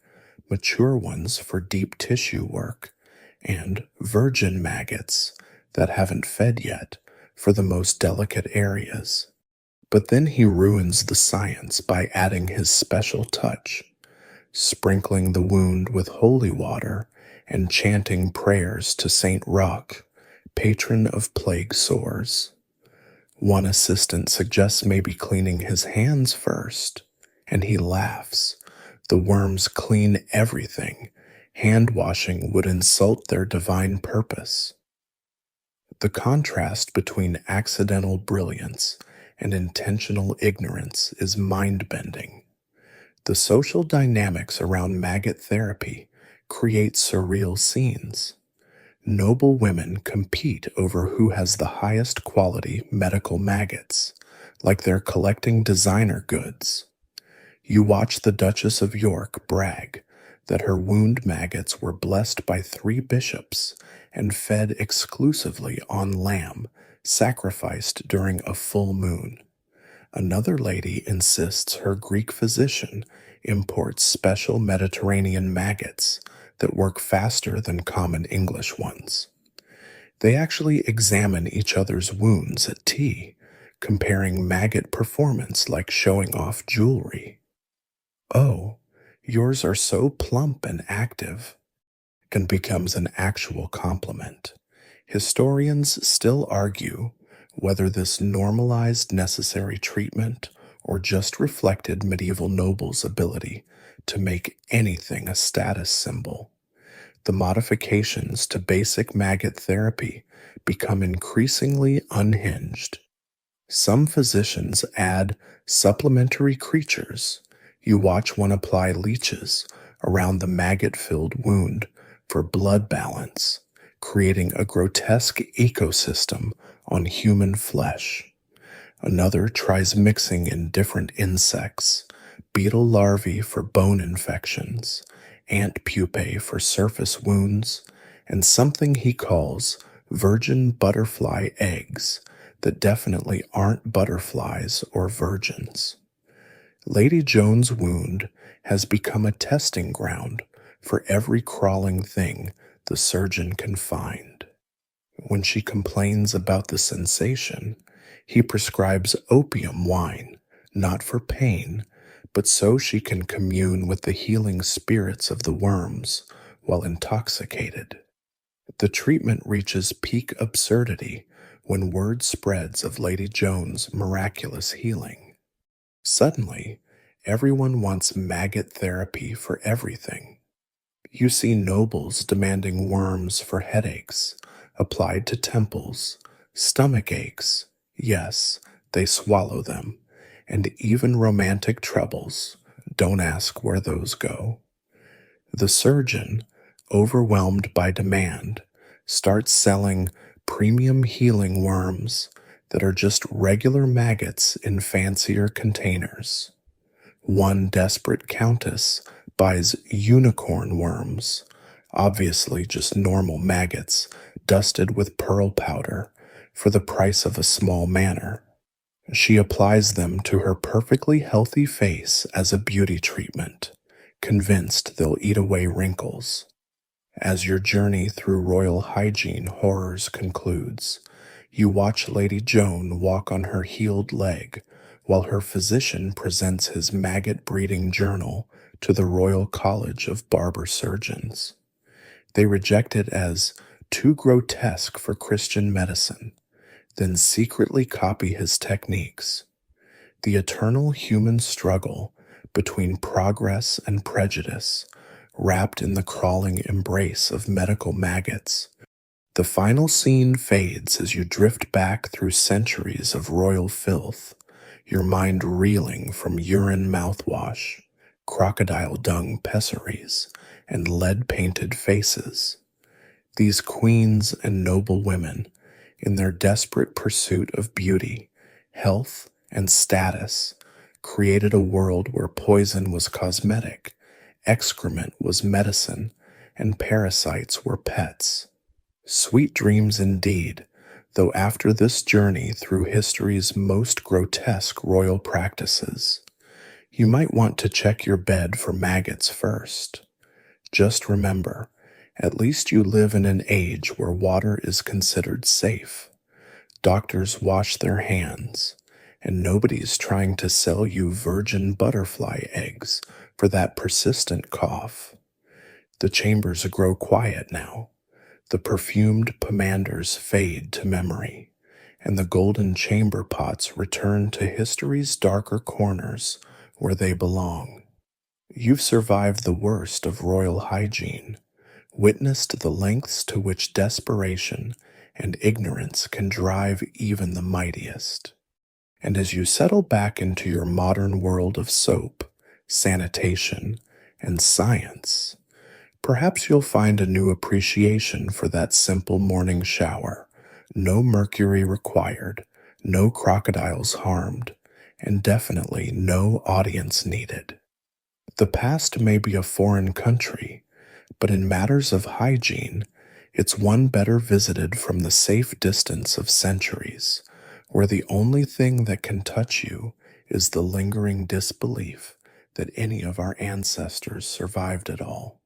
mature ones for deep tissue work, and virgin maggots that haven't fed yet for the most delicate areas. But then he ruins the science by adding his special touch, sprinkling the wound with holy water and chanting prayers to Saint Roch, patron of plague sores. One assistant suggests maybe cleaning his hands first, and he laughs. The worms clean everything. Hand washing would insult their divine purpose. The contrast between accidental brilliance and intentional ignorance is mind-bending. The social dynamics around maggot therapy create surreal scenes. Noble women compete over who has the highest quality medical maggots, like they're collecting designer goods. You watch the Duchess of York brag that her wound maggots were blessed by 3 bishops and fed exclusively on lamb sacrificed during a full moon. Another lady insists her Greek physician imports special Mediterranean maggots that work faster than common English ones. They actually examine each other's wounds at tea, comparing maggot performance like showing off jewelry. Oh, yours are so plump and active, and becomes an actual compliment. Historians still argue whether this normalized necessary treatment or just reflected medieval nobles' ability to make anything a status symbol. The modifications to basic maggot therapy become increasingly unhinged. Some physicians add supplementary creatures. You watch one apply leeches around the maggot-filled wound for blood balance, creating a grotesque ecosystem on human flesh. Another tries mixing in different insects, beetle larvae for bone infections, ant pupae for surface wounds, and something he calls virgin butterfly eggs that definitely aren't butterflies or virgins. Lady Joan's wound has become a testing ground for every crawling thing the surgeon can find. When she complains about the sensation, he prescribes opium wine, not for pain, but so she can commune with the healing spirits of the worms while intoxicated. The treatment reaches peak absurdity when word spreads of Lady Joan's miraculous healing. Suddenly, everyone wants maggot therapy for everything. You see nobles demanding worms for headaches, applied to temples, stomach aches, yes, they swallow them, and even romantic troubles. Don't ask where those go. The surgeon, overwhelmed by demand, starts selling premium healing worms that are just regular maggots in fancier containers. One desperate countess buys unicorn worms, obviously just normal maggots dusted with pearl powder, for the price of a small manor. She applies them to her perfectly healthy face as a beauty treatment, convinced they'll eat away wrinkles. As your journey through royal hygiene horrors concludes, you watch Lady Joan walk on her healed leg while her physician presents his maggot-breeding journal to the Royal College of Barber Surgeons. They reject it as too grotesque for Christian medicine, then secretly copy his techniques. The eternal human struggle between progress and prejudice, wrapped in the crawling embrace of medical maggots. The final scene fades as you drift back through centuries of royal filth, your mind reeling from urine mouthwash, crocodile dung pessaries, and lead-painted faces. These queens and noble women, in their desperate pursuit of beauty, health, and status, created a world where poison was cosmetic, excrement was medicine, and parasites were pets. Sweet dreams indeed, though after this journey through history's most grotesque royal practices, you might want to check your bed for maggots first. Just remember, At least you live in an age where water is considered safe. Doctors wash their hands, and nobody's trying to sell you virgin butterfly eggs for that persistent cough. The chambers grow quiet now. The perfumed pomanders fade to memory, and the golden chamber pots return to history's darker corners where they belong. You've survived the worst of royal hygiene, witnessed the lengths to which desperation and ignorance can drive even the mightiest. And as you settle back into your modern world of soap, sanitation, and science, perhaps you'll find a new appreciation for that simple morning shower. No mercury required, no crocodiles harmed, and definitely no audience needed. The past may be a foreign country, but in matters of hygiene, it's one better visited from the safe distance of centuries, where the only thing that can touch you is the lingering disbelief that any of our ancestors survived it all.